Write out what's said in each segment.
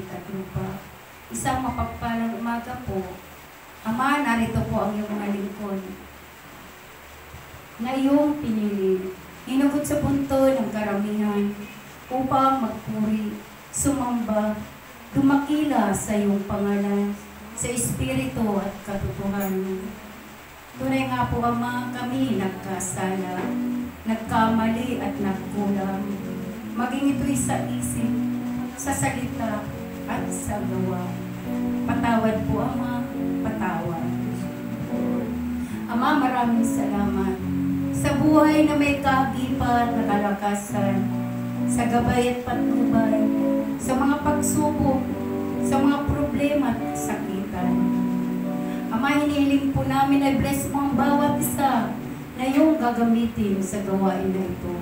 langit at lupa. Isang mapagpalang umaga po. Ama, narito po ang iyong mga lingkod na iyong pinili. Hinugot sa punto ng karamihan upang magpuri, sumamba, dumakila sa iyong pangalan, sa espiritu at katotohanan. Tunay nga po, Ama, kami nagkasala, nagkamali at nagkulang, maging ito'y sa isip, sa salita at sa gawa. Patawad po, Ama, patawad. Ama, maraming salamat sa buhay na may kagipan na kalakasan, sa gabay at patnubay, sa mga pagsubok, sa mga problema at kasakitan. Ama, hinihiling po namin na bless mo ang bawat isa na iyong gagamitin sa gawain na ito.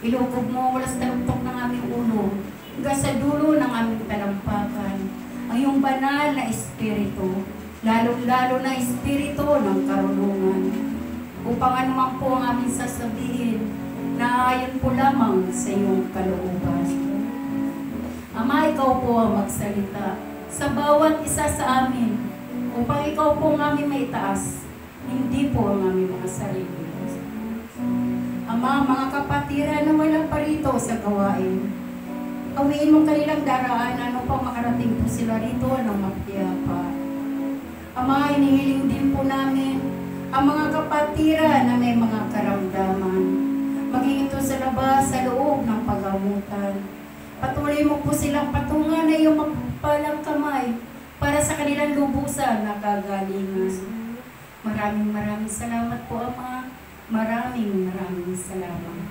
Ilukob mo mula sa taluktok ng aming ulo hanggang sa dulo ng aming talampakan ang iyong banal na espiritu, lalong-lalo na espiritu ng karunungan, upang anuman po ang aming sasabihin na ayon po lamang sa iyong kalooban. Ama, ikaw po ang magsalita sa bawat isa sa amin upang ikaw po ang aming maitaas, hindi po ang aming mga sarili. Ama, mga kapatiran na walang parito sa gawain, awiin mong kanilang daraanan upang makarating po sila rito ng mapiyapa. Ama, inihiling din po namin ang mga kapatiran na may mga karamdaman, maging ito sa labas, sa loob ng paggamutan. Patuloy mo po silang patungan na iyong mapagpalang kamay para sa kanilang lubusan na kagalingan. Maraming salamat po, Ama. Maraming salamat.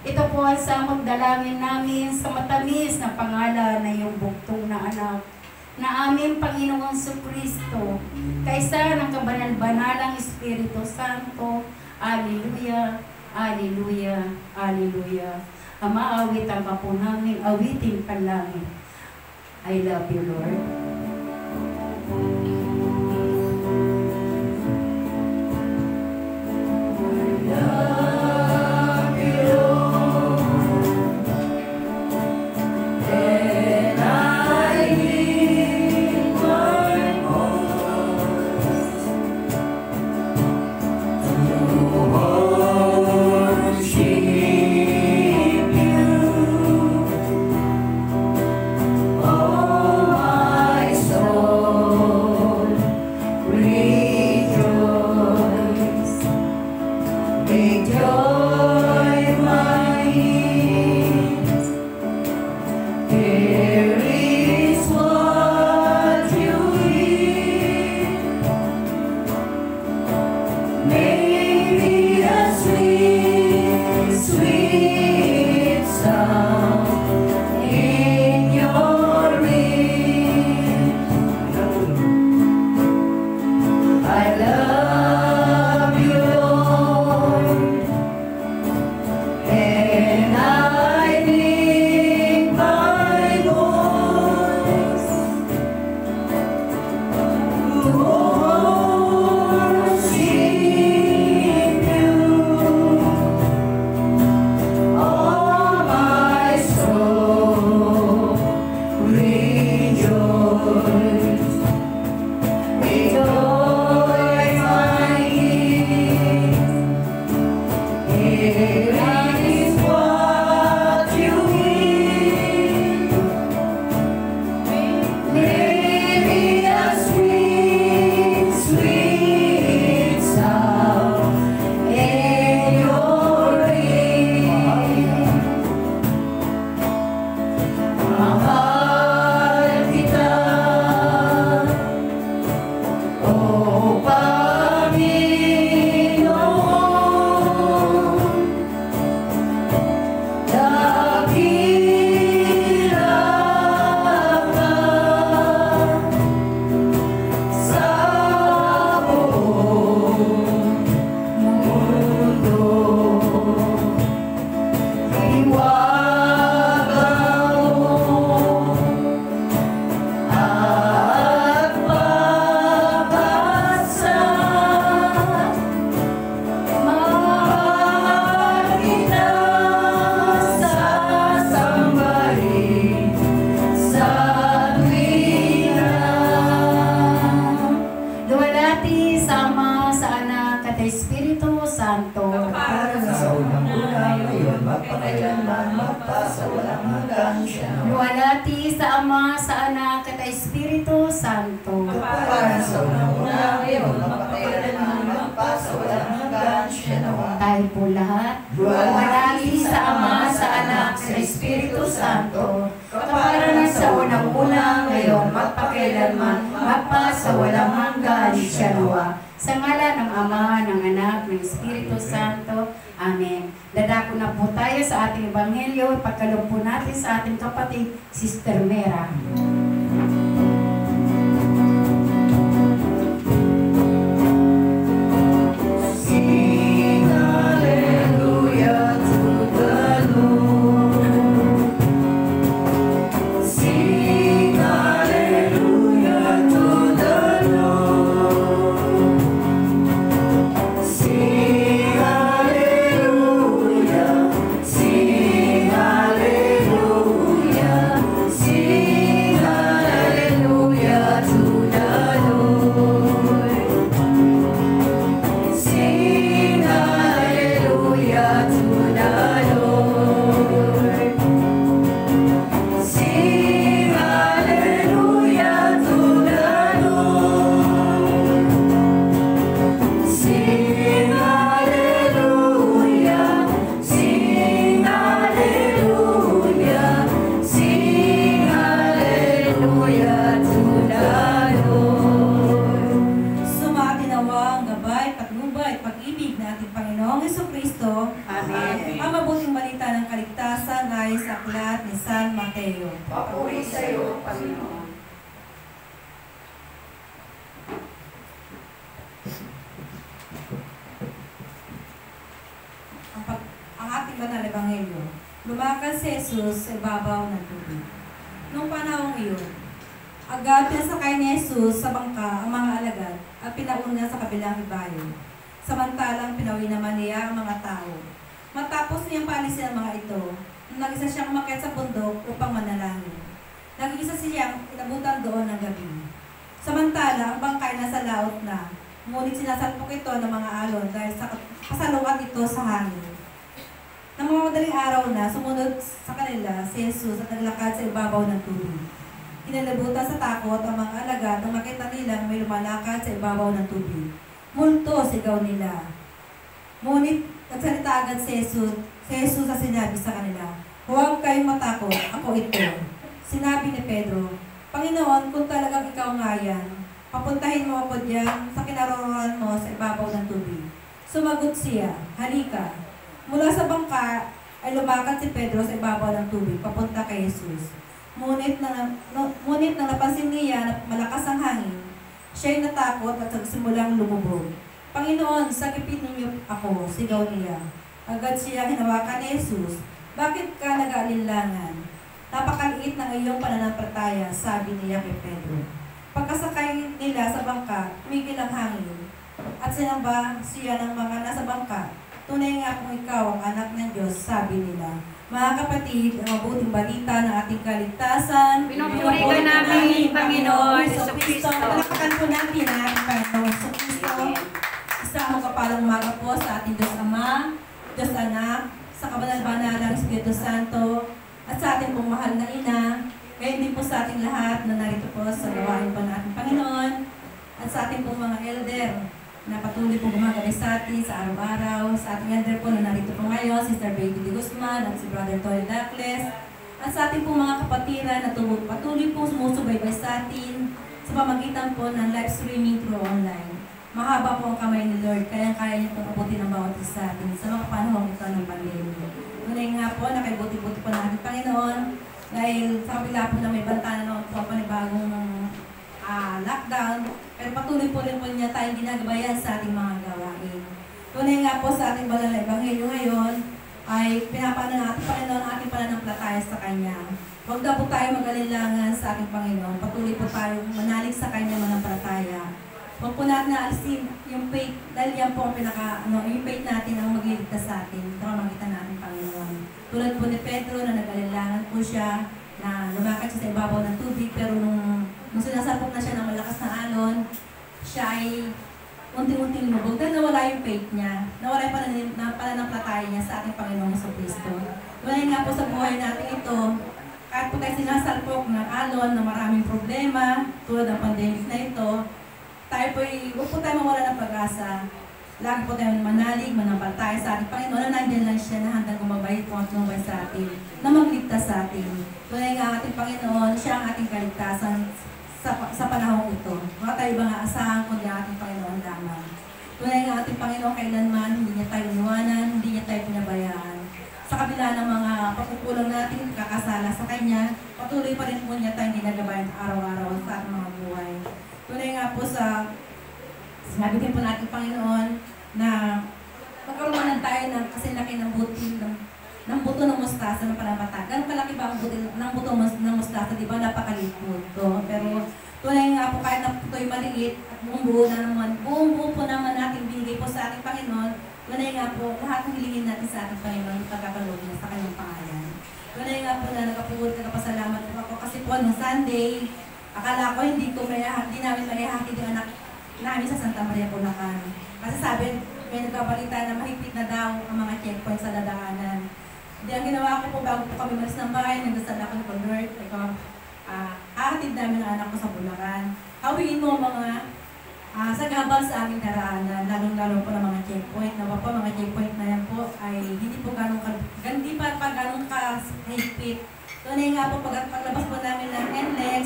Ito po ang samot dalangin namin sa matamis na pangalan na iyong buktong na anak, na aming Panginoong Jesucristo, kaysa ng kabanal-banalang Espiritu Santo. Alleluia, alleluia, alleluia. Ama, awitan ka po namin, awitin panlangin. I love you, Lord. Oh, my hanggang siya nawa. Luwalhati sa Ama, sa Anak, at Espiritu Santo. Kapag sa unang-una, ngayon, magpakailanman, magpasa, walang hanggan siya nawa. Tayo po lahat. Luwalhati sa Ama, sa Anak, sa Espiritu Santo. Kapag sa unang-una, ngayon, magpakailanman, magpasa, walang hanggan siya nawa. Sa ngalan ng Ama, ng Anak, ng Espiritu Santo. Amen. Dadako na po tayo sa ating Ebanghelyo. Pagkalog po natin sa ating kapatid, Sister Mera. Sing hallelujah to the Lord. Sing hallelujah to the Lord. Sing hallelujah, sing hallelujah, sing hallelujah to the Lord. Sing hallelujah to the Lord. Sing hallelujah to the Lord. Sing hallelujah, sing hallelujah, sing hallelujah to the Lord. Sumatinawa ang gabay, patnubay, pag-ibig na ating Panginoong Jesucristo. Amen. Ang mabuting balita ng kaligtasan ay sa aklat ni San Mateo. Papuri sa iyo, Panginoon. Ang ating banal ebanghelyo. Lumakad si Jesus sa ibabaw ng tubig. Noong panahong iyon, agad pinasakay ni Jesus sa bangka ang mga alagad at pinauna sa kabilang ibayo. Samantalang pinauwi naman niya ang mga tao. Matapos niyang paalisin ang mga ito, nag-isa siyang umakyat sa bundok upang manalangin. Nag-isa siyang inabutan doon ng gabi. Samantala, ang bangkay nasa laot na, ngunit sinasalpok ito ng mga alon dahil sa kasalukan ito sa hangin. Nang mga madaling araw na, sumunod sa kanila si Jesus at naglakad sa ibabaw ng tubig. Kinalabutan sa takot ang mga alagad nang makita nilang may lumalakad sa ibabaw ng tubig. Multo, sigaw nila. Ngunit nagsalita agad si Jesus at sinabi sa kanila, "Huwag kayong matakot, ako ito." Sinabi ni Pedro, "Panginoon, kung talagang ikaw nga yan, papuntahin mo ako diyan sa kinaroroonan mo sa ibabaw ng tubig." Sumagot siya, "Halika." Mula sa bangka ay lumakad si Pedro sa ibabaw ng tubig papunta kay Jesus. Ngunit nang napansin niya na malakas ang hangin, siya'y natakot at nagsimulang lumubog. "Panginoon, sakipin niyo ako," sigaw niya. Agad siyang hinawakan ni Jesus. "Bakit ka nag-aalinlangan? Napakaliit ng iyong pananampalataya," sabi niya kay Pedro. Pagkasakay nila sa bangka, tumigil ang hangin at sinamba siya ng mga nasa bangka. "Tunay nga kung ikaw ang anak ng Diyos," sabi nila. Mga kapatid, ang mabuting balita ng ating kaligtasan. Pinupuri ka namin, Panginoon Jesucristo. Palakpakan po natin ang ating Panginoon Jesucristo. Isang kapalang umaga po sa ating Diyos Ama, Diyos Anak, sa kabanal-banalang Espiritu Santo, at sa ating pong mahal na Ina, gayon din po sa ating lahat na narito po sa gawain po ng ating Panginoon, at sa ating pong mga elder na patuloy po gumagabay sa atin sa araw-araw, sa ating elder po na narito po ngayon, Sister Becky de Guzman at si Brother Toy Dacles, at sa ating pong mga kapatiran na patuloy po sumusubaybay sa atin sa pamagitan po ng live streaming through online. Mahaba po ang kamay ni Lord, kaya niya pong abutin ang bawat isa sa atin sa mga panahon ito ng pandemya. Tunay nga po, nakaibuti-buti po ng ating Panginoon, dahil sa kabila po na may banta na naman po ang panibagong lockdown, pero patuloy po rin po niya tayong ginagabayan sa ating mga gawain. Tunay nga po sa ating banal na ebanghelyo ngayon, ay pinapaano ng ating Panginoon ang ating pananampalataya sa Kanya. Huwag na po tayo mag-alilangan sa ating Panginoon. Patuloy po tayo manalig sa Kanya manampalataya. Huwag po natin naalisin yung faith, dahil yan po ang yung faith natin ang magliligtas sa atin, ito ang magitan natin Panginoon. Tulad po ni Pedro na nag-alilangan po siya, na lumakad siya sa ibabaw ng tubig, pero nung sinasapok na siya ng malakas na alon, siya ay unti-unting lumubog dahil nawala yung faith niya, nawala yung pananampalataya niya sa ating Panginoong Jesucristo. Tunay nga po sa buhay natin ito, kahit po tayo sinasalpok ng alon na maraming problema, tulad ng pandemic na ito, tayo huwag po tayo mawala ng pag-asa. Lagi po tayo manalig, manampalataya sa ating Panginoon na nandiyan lang siya na handang gumabay po at lumabay sa atin, na magligtas sa atin. Tunay nga ating Panginoon, siya ang ating kaligtasan sa panahon ito. Wala tayo ibang aasahan kundi ang ating Panginoon lamang. Tunay nga ating Panginoon kailanman, hindi niya tayo iniwanan, hindi niya tayo pinabayaan. Sa kabila ng mga pagkukulang natin, kakasala sa Kanya, patuloy pa rin po niya tayong ginagabayan araw-araw sa ating mga buhay. Tunay nga po sa sinabi din po natin, Panginoon, na magkaroon tayo ng kasi laki ng buto ng mustasa ng panapatag. Ganun kalaki ba ang buto ng mustasa? Di ba napakaliit po ito? Pero tunay nga po kahit na ito'y maliit at buong buo po naman natin bigay po sa ating Panginoon. Tunay nga po, lahat ng hilingin natin sa ating Panginoon, pagkakaloob niya sa kanyang pangalan. Tunay nga po na nagkapasalamat po ako kasi po noong Sunday, akala ko hindi namin maihatid yung anak namin sa Santa Maria, Bulacan. Kasi sabi, may nagbabalita na mahigpit na daw ang mga checkpoint sa dadaanan. Hindi, ang ginawa ko po bago po kami malis ng bahay, nagdasal ako ni Lord, ahatid namin ang anak ko sa Bulacan. Hawiin mo mga sagabal sa aming daraanan, lalong-lalo po ng mga checkpoint. Nawa po, mga checkpoint na yan po ay hindi po ganun kahigpit. Tunay nga po, paglabas po namin ng NLEX,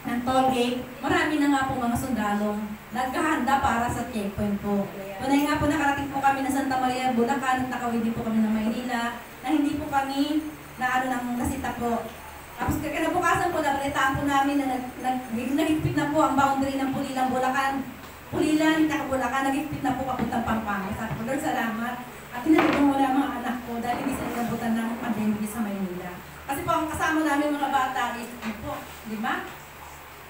ng toll gate, marami na nga po mga sundalong naghahanda para sa checkpoint po. Tunay nga po nakarating po kami na Santa Maria, Bulacan, at nakawin din po kami ng Maynila, na hindi po kami nasita po. Tapos kinabukasan po, nabalitaan po namin na nagigpit na po ang boundary ng Pulilan, Bulacan. Pulilan, Bulacan, nagigpit na po papuntang Pampanga. Sabi ko, Lord, salamat. At tinatipon mo na ang mga anak ko dahil hindi sila inabutan ng pandemic sa Maynila. Kasi po ang kasama namin mga bata is, po, di ba?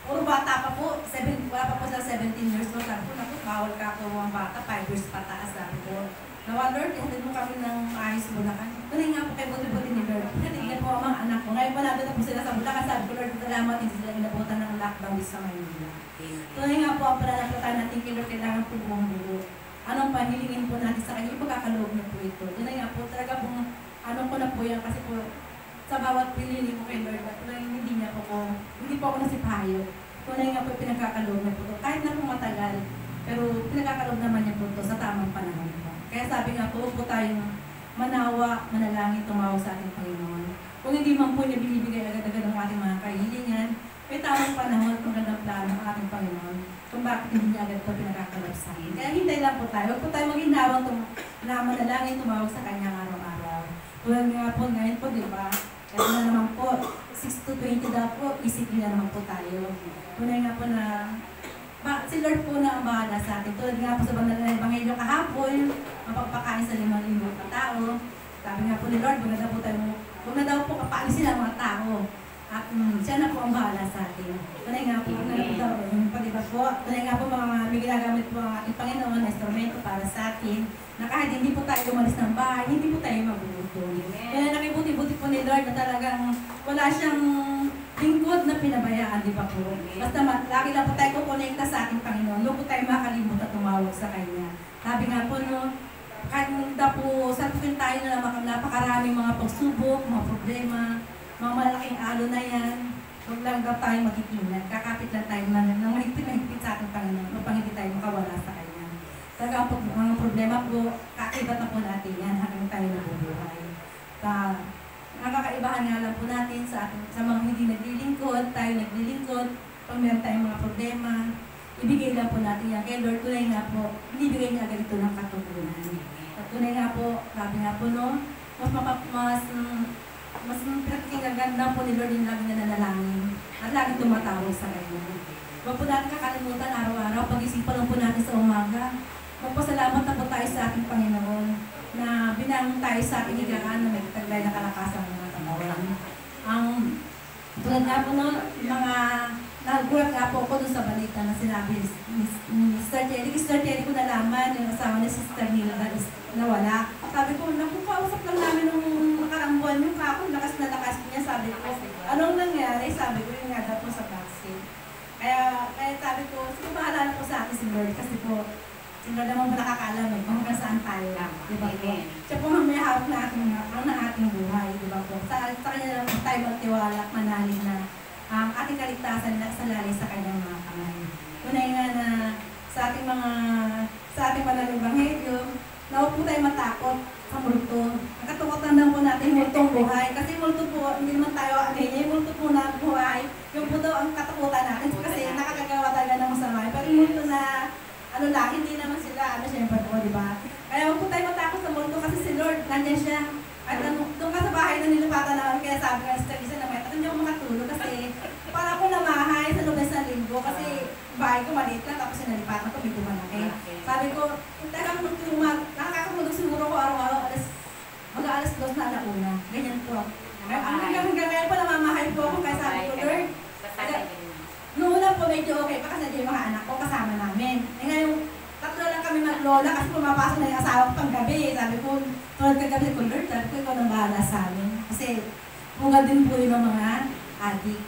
Puro bata pa po, wala pa po sa 17 years old. Sabi ko, naku, bawal ka po mga bata, 5 years pataas. Sabi ko, nawa Lord, hatid mo kami ng ayos Bulacan. Tunay nga po kay buti-buti ni Lord. Hatid po ang mga anak ko. Ngayon po natin na po sila sa Bulacan. Sabi ko, Lord, salamat, hindi sila inabutan ng lockdown sa Maynila. Tunay nga po ang pananampalataya natin kay Lord, kailangan po buong buo. Anong panhilingin po natin sa kanya, ipagkakaloob niyo po ito. Tunay nga po, talaga pong, anong ko na po yan, kasi po, sa bawat pinili ko kay Lord, at hindi po ako nasipayo. Tunay nga po pinagkakaloob na po ito. Kahit na po matagal, pero pinagkakaloob naman niya po ito sa tamang panahon po. Kaya sabi nga po tayong manawa, manalangin, tumawag sa ating Panginoon. Kung hindi man po niya binibigay agad-agad ang ating mga kahilingan, may tamang panahon, magandang plano ang ating Panginoon kung bakit hindi niya agad ito pinagkakaloob sa akin. Kaya hintay lang po tayo. Huwag po tayo maginawang na manalangin, tumawag sa kanya araw-araw. Tulad nga po ngayon po, di ba? Kaya na naman po, 6 to 20 daw po, isipin na naman po tayo. Tunay nga po na, si Lord po na ang bahala sa atin. Tulad nga po sa banal na Ebanghelyo kahapon, mapagpakain sa 5,000 na tao. Sabi nga po ni Lord, huwag na daw po kapain sila mga tao. At siya na po ang bahala sa atin. Tunay nga po, pag-iba po, tunay nga po may ginagamit po ang ating Panginoon na instrumento para sa atin, na kahit hindi po tayo umalis ng bahay, hindi po tayo magugutom. Kaya nakibuti-buti po ni Lord na talagang wala siyang lingkod na pinabayaan, di ba po? Basta lagi lang po tayo kukonekta sa ating Panginoon, huwag po tayo makalimut at tumawag sa Kanya. Sabi nga po, kahit po, sapukin tayo na napakaraming mga pagsubok, mga problema, mga malaking alo na yan, huwag lang daw tayo magkikinan. Kakapit lang tayo ng mahigpit sa ating Panginoon upang hindi tayo makawala sa Kanya. Talaga ang problema po, kakaibat na po natin yan hanggang tayo nabubuhay. Nakakaibahan nga lang po natin sa mga hindi naglilingkod, tayo naglilingkod, pag meron tayong mga problema, ibigay lang po natin yan. Kaya Lord, tunay nga po, ibigay niya agad ito ng katutunan. At tunay nga po, sabi nga po, no, mas pinakikingaganda po ni Lord yung lagi na nanalangin at lagi tumatawag sa Kanya. Huwag po natin kakalimutan araw-araw, pag-isipan lang po natin sa umaga. Magpasalamat na po tayo sa ating Panginoon na binangon tayo sa ating higaan na may taglay na kalakasan ng mga tamawan. Tulad nga po no, nagulat nga po ako dun sa balita na sinabi ni Sister Terry. Sister Terry ko nalaman yung asawa ni Sister Nila na nawala. Sabi ko, kausap lang namin nung nakarang buwan yung kako, lakas na lakas niya. Sabi ko, anong nangyari? Sabi ko, yung nga daw po sa vaccine. Kaya sabi ko, sige bahala na po sa akin si Lord kasi po, Sino naman ba nakakaalam eh, kung hanggang saan tayo. Di ba po? Amen. Siya po ang may hawak na ating buhay. Di ba po? Sa kanya lang tayo magtiwala at manalig na ating kaligtasan na salalay sa kanyang mga kamay. Tunay nga na sa ating mga ebanghelyo, na huwag po tayo matakot sa multo. Ang katukotan lang po natin multong buhay. Kasi multo po, hindi naman tayo yung multo po na buhay. Yung po daw ang katakutan natin kasi nakakagawa talaga ng masama. Pero yung multo na hindi naman sila, syempre po, di ba? Kaya huwag po tayo matakot sa multo kasi si Lord, nandiyan siya. At doon ka sa bahay na nilipatan naman, kaya sabi nga sa isa naman, at hindi ako makatulog kasi para ako namahay sa lubes ng linggo kasi bahay ko maliit lang, tapos sinalipatan ko, medyo malaki. Sabi ko, nakakakamulog siguro ko araw-araw, mag-aalas 2 na alauna. Ganyan po. Hanggang ngayon po namamahay po ako, kaya sabi ko, Lord, noong una po medyo okay pa kasi yung mga anak ko kasama namin. Ngayon, tatlo lang kami maglola kasi pumapasok na yung asawa ko pang gabi. Sabi ko, tulad kagabi ko, Lord, sabi ko, ikaw nang bahala sa amin. Kasi, bunga din po yun ng mga adik.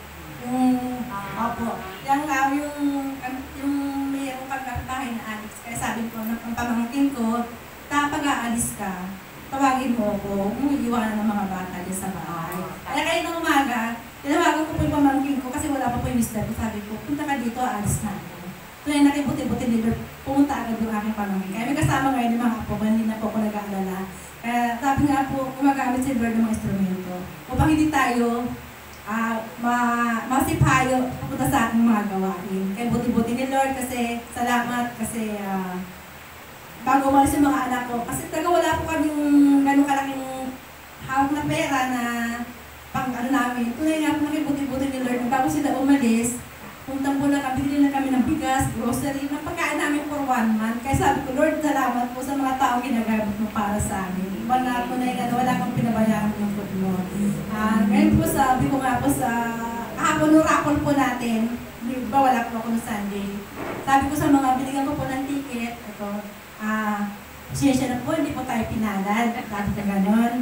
Opo. Yung mayroong pagkakatahin na adik. Kaya sabi ko, ang pamangkin ko, kapag aalis ka, tawagin mo ako, iiwanan ng mga bata din sa bahay. Kaya kayo ng umaga, tinawagan ko po yung pamangkin ko kasi wala pa po yung mister ko. Sabi ko, punta ka dito, aalis na ako. Kaya nakibuti-buti nila, pumunta agad yung aking pamangkin. Kaya may kasama ngayon yung mga apo, hindi na po ako nag-aalala. Kaya sabi nga po, gumagamit si Lord ng mga instrumento. Upang hindi tayo masipayo pupunta sa ating mga gawain. Kaya buti-buti ni Lord kasi salamat kasi bago umalis yung mga anak ko. Kasi taga wala po kaming ganun kalaking hawak na pera na pang namin. Tunay nga po nakibuti-buti ni Lord. Bago sila umalis, puntang po na bili na kami ng bigas, grocery, ng pagkain namin for 1 month. Kaya sabi ko, Lord, salamat po sa mga taong ginagamit mo para sa amin. Wala po na yun, wala kang pinabayaan ng food mo. Ngayon po sabi ko nga po sa kahapon ng raffle po natin, di ba wala po ako ng Sunday. Sabi ko sa mga binigyan ko po ng ticket, ito, siyensya na po, hindi po tayo pinalad. Sabi ko gano'n.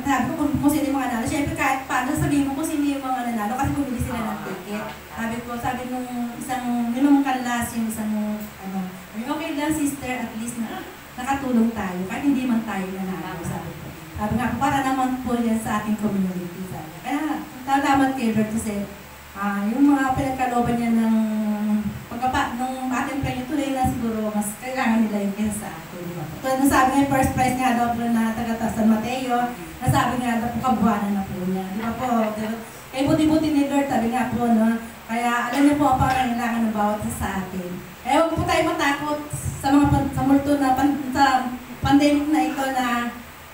Sabi ko kung sino yung mga nanalo. Siyempre kahit paano sabihin mo kung sino yung mga nanalo kasi bumili sila ng ticket. Sabi nung isang kanlas yung isang okay lang sister, at least na nakatulong tayo kahit hindi man tayo nanalo. Sabi nga, para naman po yan sa ating community. Kaya talamat kay Lord kasi yung mga pinagkalooban niya ng nung ating premyo tuloy na siguro mas kailangan nila yung kesa sa atin. Tulad na sabi nga, first prize nga daw po na taga San Mateo, nasabi nga daw po kabuhanan na po niya. Di ba po? Kaya buti-buti ni Lord, sabi nga po, no? Kaya alam niyo po ang pangangailangan ng bawat isa sa atin. Kaya huwag po tayo matakot sa multo na sa pandemic na ito na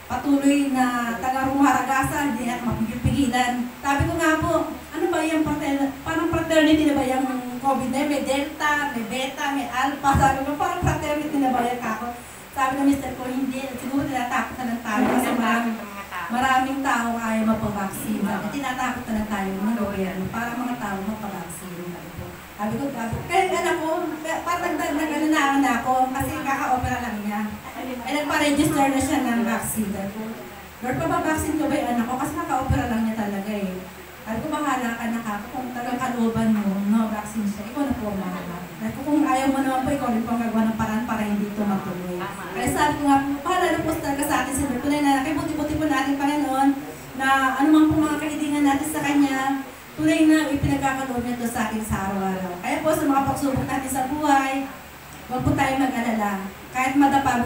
patuloy na taga-rumaragasan, hindi natin mapigilan. Sabi ko nga po, ano ba yung parang fraternity na ba yung COVID na may Delta, may Beta, may Alpha. Sabi ko, parang fraternity na ba yung kako? Sabi ng mister ko, hindi. Siguro tinatakot na lang tayo kasi maraming tao ayaw mapag-vaccine. Tinatakot na lang tayo ng gobyerno para mga tao mapag-vaccine. Sabi ko, kaya anak ko, parang nagdagdagan na ako kasi kaka-opera lang niya. Ay nagpa-register na siya ng vaccine. Lord, pa-vaccine ko ba yung anak ko? Kasi kaka-opera lang niya talaga eh. Sabi ko, bahala ka na ka. Kung tagang kalooban mo, no, vaccine siya, ikaw na po mahala. Sabi ko, kung ayaw mo naman po, ikaw rin po ang gagawa ng paraan para hindi ito matuloy. Kaya sabi ko nga, bahala na po talaga sa atin si Lord. Tunay na, kay buti-buti po natin, Panginoon, na anumang po mga kahilingan natin sa Kanya, tunay na ipinagkakaloob niya ito sa atin sa araw-araw. Kaya po, sa mga pagsubok natin sa buhay, huwag po tayo mag-alala. Kahit madapa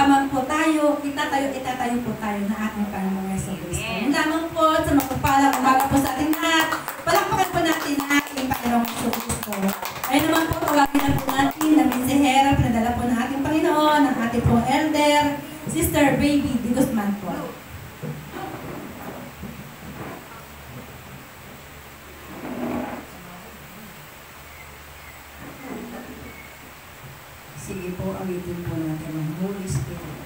man po tayo, itatayo po tayo na ating Panginoong Jesucristo. Yun lamang po sa magpapalang umaga po sa ating lahat. Palakpakan po natin ang ating Panginoong Jesucristo. Ayun naman po, tawagin na po natin na mensahera, pinadala po ng ating Panginoon, ang ating pong elder, Sister Baby de Guzman po. Sige po, awitin po natin ang Holy Spirit.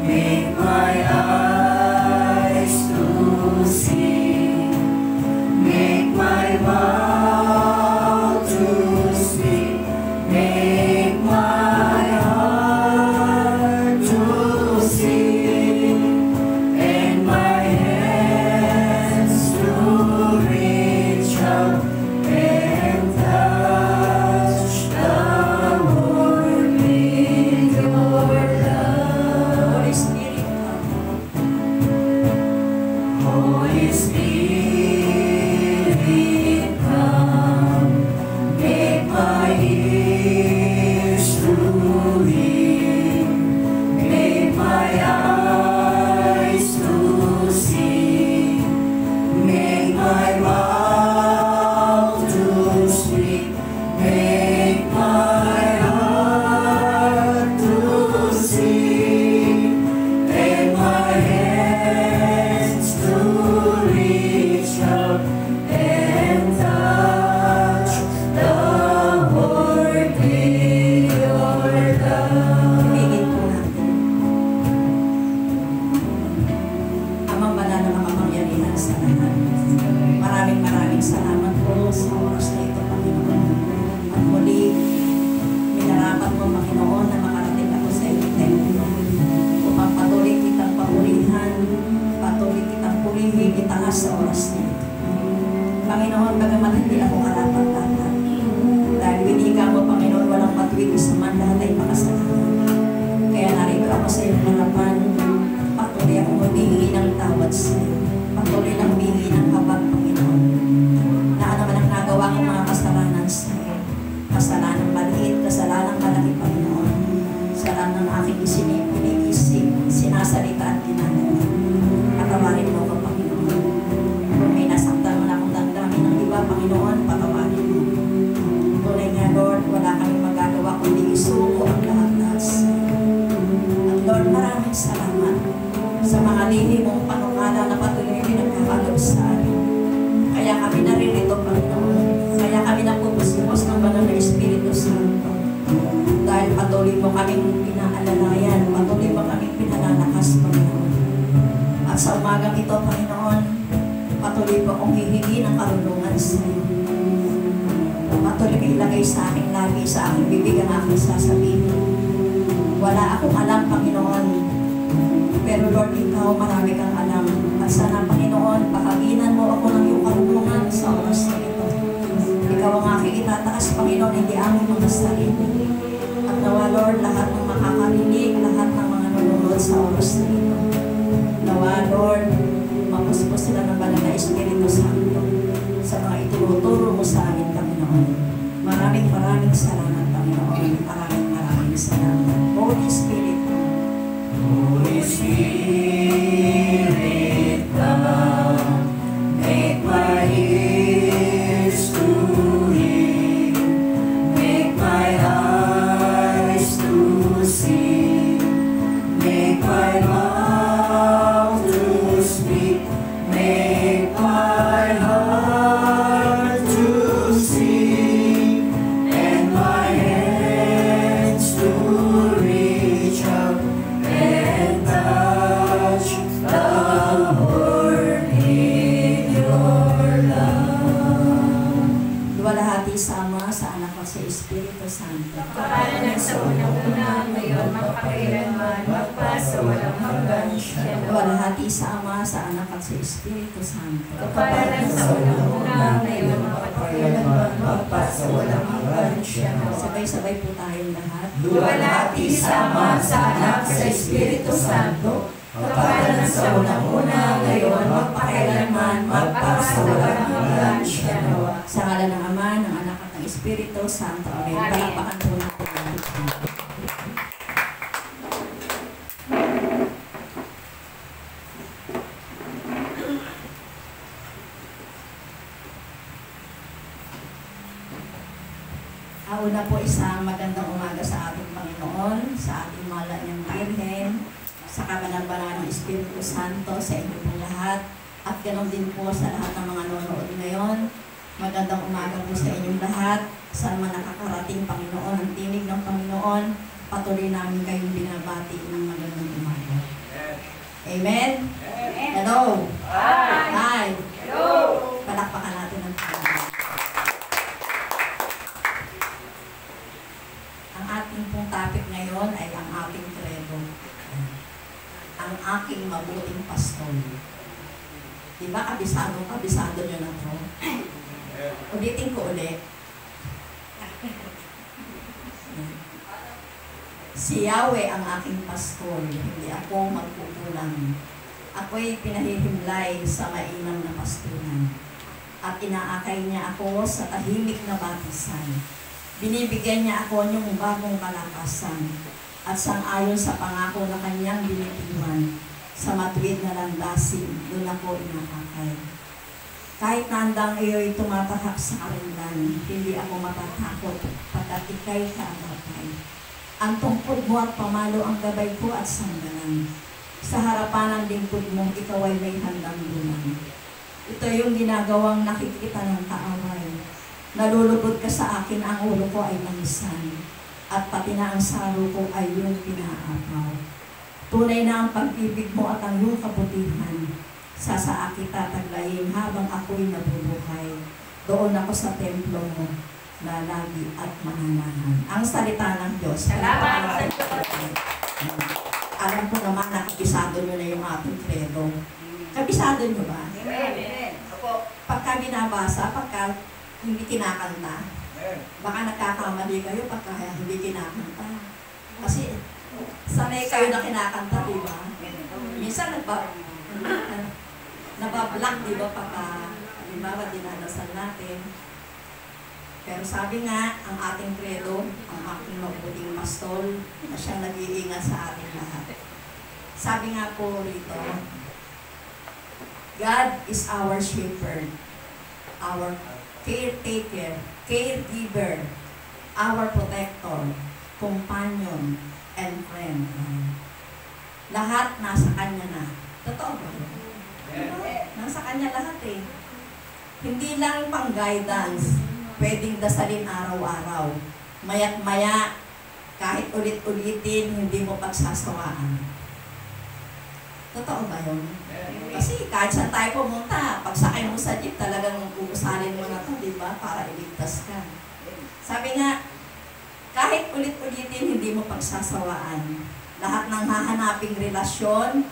Make my eyes to ako sa iyong harapan. Patuloy akong humihingi ng tawad sa iyo. Patuloy na humihingi ng habag, Panginoon. Na ano man ang nagawa kong mga kasalanan sa iyo. Kasalanan maliit, kasalanan malaki, Panginoon. Kasalanan ng aking isip, sinasalita at ginagawa. Patawarin mo ko, Panginoon. Kung may nasaktan mo na akong damdamin ng iba, Panginoon, patawarin mo. Tunay nga, Lord, wala kaming magagawa kundi isuko ang lahat-lahat sa iyo. At Lord, maraming salamat sa mga lihi mong panukala na patuloy pinagkakalob sa amin. Kaya kami naririto, Panginoon. Kaya kami napupusipos ng banal na Espiritu Santo. Dahil patuloy mo kaming pinaalalayan, patuloy mo kaming pinalalakas, Panginoon. At sa umagang ito, Panginoon, patuloy po akong hihingi ng karunungan sa iyo. Patuloy mo ilagay sa aking labi, sa aking bibig ang aking sasabihin. Wala akong alam, Panginoon. Pero Lord, ikaw marami kang alam. At sana, Panginoon, pakaginan mo ako ng iyong karunungan sa oras na ito. Ikaw ang aking itataas, Panginoon, hindi aming mga sarili. At nawa, Lord, lahat ng makakarinig, lahat ng mga nanonood sa oras na ito. Nawa, Lord, mapuspos sila ng banal na Espiritu Santo sa mga itinuturo mo sa amin, Panginoon. Maraming salamat, Panginoon. Maraming salamat. Holy Spirit, Holy Spirit, come, make my ears to hear, make my eyes to see, make my mouth to speak, make my heart to sing, and my hands to reach out and touch the Lord in your love. luwalhati sa Ama, sa Anak at sa Espiritu Santo. Kapalan ng sa unang-una, ngayon, magpakailanman, magpasa, walang hanggan, siya na. Luwalhati sa Ama, sa Anak at sa Espiritu Santo. Kapalan sa unang-una, ngayon, magpakailanman, magpasa, walang hanggan, siya na. Sabay-sabay po tayong lahat. Luwalhati sa Ama, sa Anak, sa Espiritu Santo. Kapalan sa unang-una, ngayon, magpakailanman, magpasa, walang hanggan, siya na. Sa ngalan ng Ama, ng Anak at ng Espiritu Santo. Amen. Amen. Palakpakan po natin. Una po, isang magandang umaga sa ating Panginoon, sa ating mahal niyang Birhen, sa kabanal-banal ng Espiritu Santo, sa inyo pong lahat, at ganoon din po sa lahat ng mga nanonood ngayon. Magandang umaga po sa inyong lahat. Saan man nakakarating, Panginoon, ang tinig ng Panginoon, patuloy namin kayong binabati ng magandang umaga. Amen? Hello? Hi! Hello! Palakpakan natin ang Panginoon. Ang ating pong topic ngayon ay ang ating credo. Ang aking mabuting pastol. Diba kabisado nyo na to? Ulitin ko ulit. Si Yahweh ang aking pastol, hindi ako magkukulang. Ako'y pinahihimlay sa mainam na pastulan. At inaakay niya ako sa tahimik na batisan. Binibigyan niya ako ng bagong kalakasan. At sang-ayon sa pangako na kanyang binitiwan, sa matuwid na landasin, doon ako inakakay. Kahit na handang iyo'y tumatahak sa karinlan, hindi ako matatakot, pagkat ika'y kaagapay. Ang tungkod mo at pamalo ang gabay ko at sanggalan. Sa harapan ng lingkod mo, ikaw ay may handang dulang. Ito yung ginagawang nakikita ng kaaway. Nalulubod ka sa akin, ang ulo ko ay manisan, at pati na ang saro ko ay yung pinaapaw. Tunay na ang pag-ibig mo at ang iyong kabutihan. Sa kita taglayin habang ako'y nabubuhay. Doon ako sa templo mo, lalagi at mananahan. Ang salita ng Diyos. Salamat sa Diyos. Alam ko naman na kabisado nyo na yung ating credo. Kabisado nyo ba? Amen. Pagka binabasa, pagka hindi kinakanta, baka nagkakamali kayo pagka hindi kinakanta. Kasi Sanay kayo na kinakanta, di ba? Minsan nabablock, di ba, pagka, halimbawa, dinadasal natin. Pero sabi nga, ang ating credo, ang aking mabuting pastol, na siyang nag-iingat sa ating lahat. Sabi nga po rito, God is our shepherd, our caretaker, caregiver, our protector, companion, and friend. Lahat nasa Kanya na. Totoo ba? Nasa Kanya lahat eh. Hindi lang pang guidance, pwedeng dasalin araw-araw. Maya't maya, kahit ulit-ulitin, hindi mo pagsasawaan. Totoo ba yun? Kasi kahit saan tayo pumunta, pagsakay mo sa jeep, talagang uusalin mo na ito, di ba? Para iligtas ka. Sabi nga, kahit ulit-ulitin, hindi mo pagsasawaan. Lahat ng hahanaping relasyon,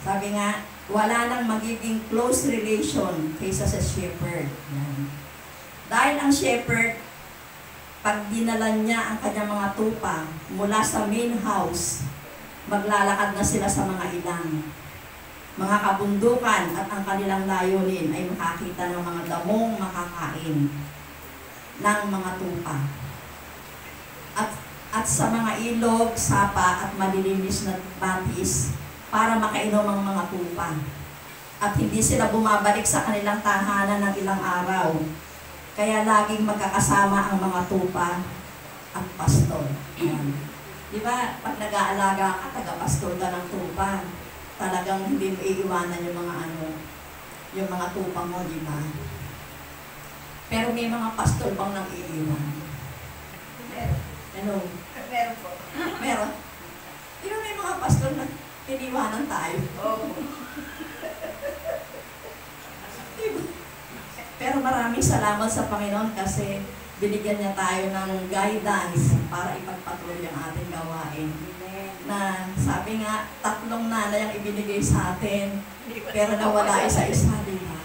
sabi nga, wala nang magiging close relation kaysa sa shepherd. Yan. Dahil ang shepherd, pag dinalan niya ang kanyang mga tupa mula sa main house, maglalakad na sila sa mga ilang, mga kabundukan, at ang kanilang layunin ay makakita ng mga damong makakain ng mga tupa. At sa mga ilog, sapa at malilinis na batis para makainom ang mga tupa. At hindi sila bumabalik sa kanilang tahanan ng ilang araw. Kaya laging magkakasama ang mga tupa at pastol. Di ba, pag nag-aalaga ka, taga-pastol ka ng tupa, talagang hindi mo iiwanan yung mga tupa mo, di ba? Pero may mga pastol bang nang iiwan? Ano? Meron po. Meron? Pero may mga pastol na iniwanan tayo. Oo. Diba? Pero maraming salamat sa Panginoon kasi binigyan niya tayo ng guidance para ipagpatuloy ang ating gawain. Na sabi nga, 3 nanay ang ibinigay sa atin, pero nawala isa-isa, di ba?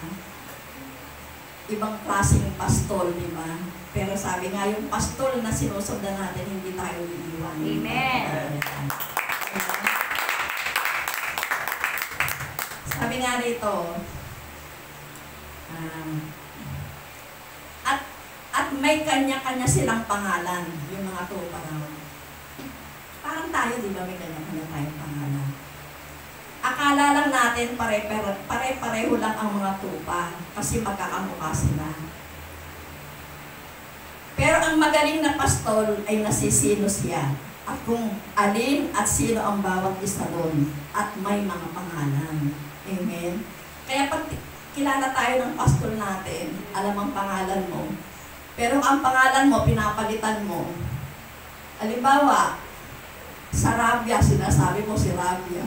Ibang klaseng pastol, di ba? Pero sabi nga, yung pastol na sinusundan natin, hindi tayo iiwan. Amen. Sabi nga rito, at may kanya-kanya silang pangalan, yung mga tupa raw. Parang tayo, di ba, may kanya-kanya tayong pangalan. Akala lang natin pare-pareho lang ang mga tupa kasi magkakamukha sila. Pero ang magaling na pastol ay nasisino siya at kung alin at sino ang bawat isa doon at may mga pangalan. Amen? Kaya pag kilala tayo ng pastol natin, alam ang pangalan mo, pero ang pangalan mo, pinapalitan mo. Halimbawa, Sarabia, sinasabi mo si Rabia.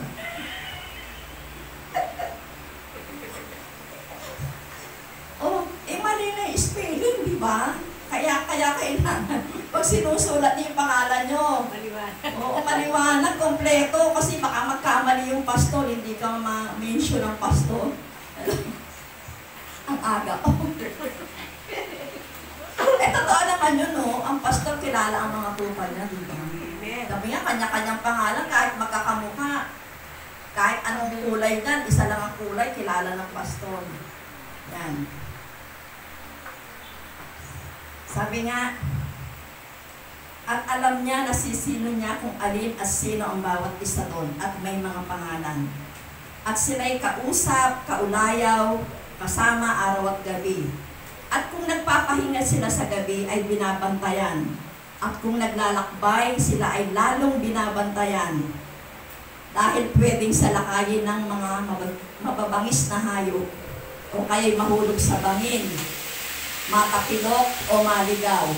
Oh, mali na yung spelling, di ba? Kaya kailangan, pag sinusulat niyo yung pangalan nyo, oo, maliwanag, kompleto, kasi baka magkamali yung pastol, hindi ka ma-mention ng pastol. Ang aga ko. Totoo naman yun, no? Ang pastol kilala ang mga tupa niya, di ba? Sabi nga, kanya-kanyang pangalan, kahit magkakamukha, kahit anong kulay dyan, isa lang ang kulay, kilala ng pastol. Yan. Sabi nga, at alam niya na sisino niya kung alin at sino ang bawat isa doon at may mga pangalan. At sila'y kausap, kaulayaw, kasama araw at gabi. At kung nagpapahinga sila sa gabi ay binabantayan. At kung naglalakbay, sila ay lalong binabantayan. Dahil pwedeng salakayin ng mga mababangis na hayop o kaya'y mahulog sa bangin, matapilok o maligaw.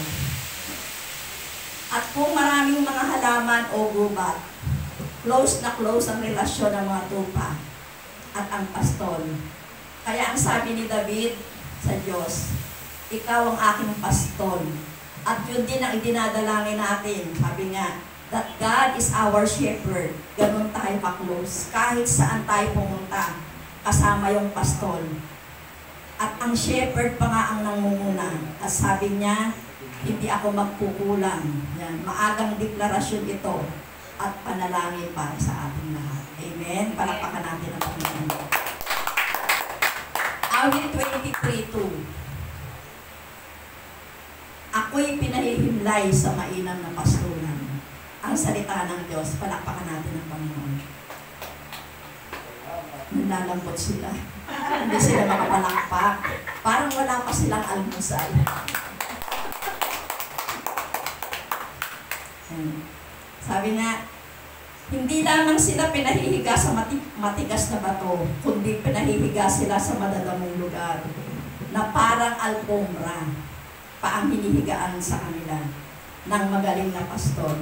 At kung maraming mga halaman o gubat, close na close ang relasyon ng mga tupa at ang pastol. Kaya ang sabi ni David sa Diyos, ikaw ang aking pastol. At yun din ang idinadalangin natin. Sabi nga, that God is our shepherd. Ganun tayo pa-close. Kahit saan tayo pumunta, kasama yung pastol. At ang shepherd pa nga ang nangunguna. At sabi niya, Hindi ako magkukulang. Yan. Maagang deklarasyon ito at panalangin para sa ating lahat. Amen? Palakpakan natin ang Panginoon. Awit 23:2. Ako'y pinahihimlay sa mainam na pastulan. Ang salita ng Diyos, palakpakan natin ang Panginoon. Nalalambot sila. Hindi sila makapalakpak. Parang wala pa silang almusal. Sabi nga, hindi lamang sila pinahihiga sa matigas na bato, kundi pinahihiga sila sa madadamong lugar na parang alpombra pa ang hinihigaan sa kanila ng magaling na pastor.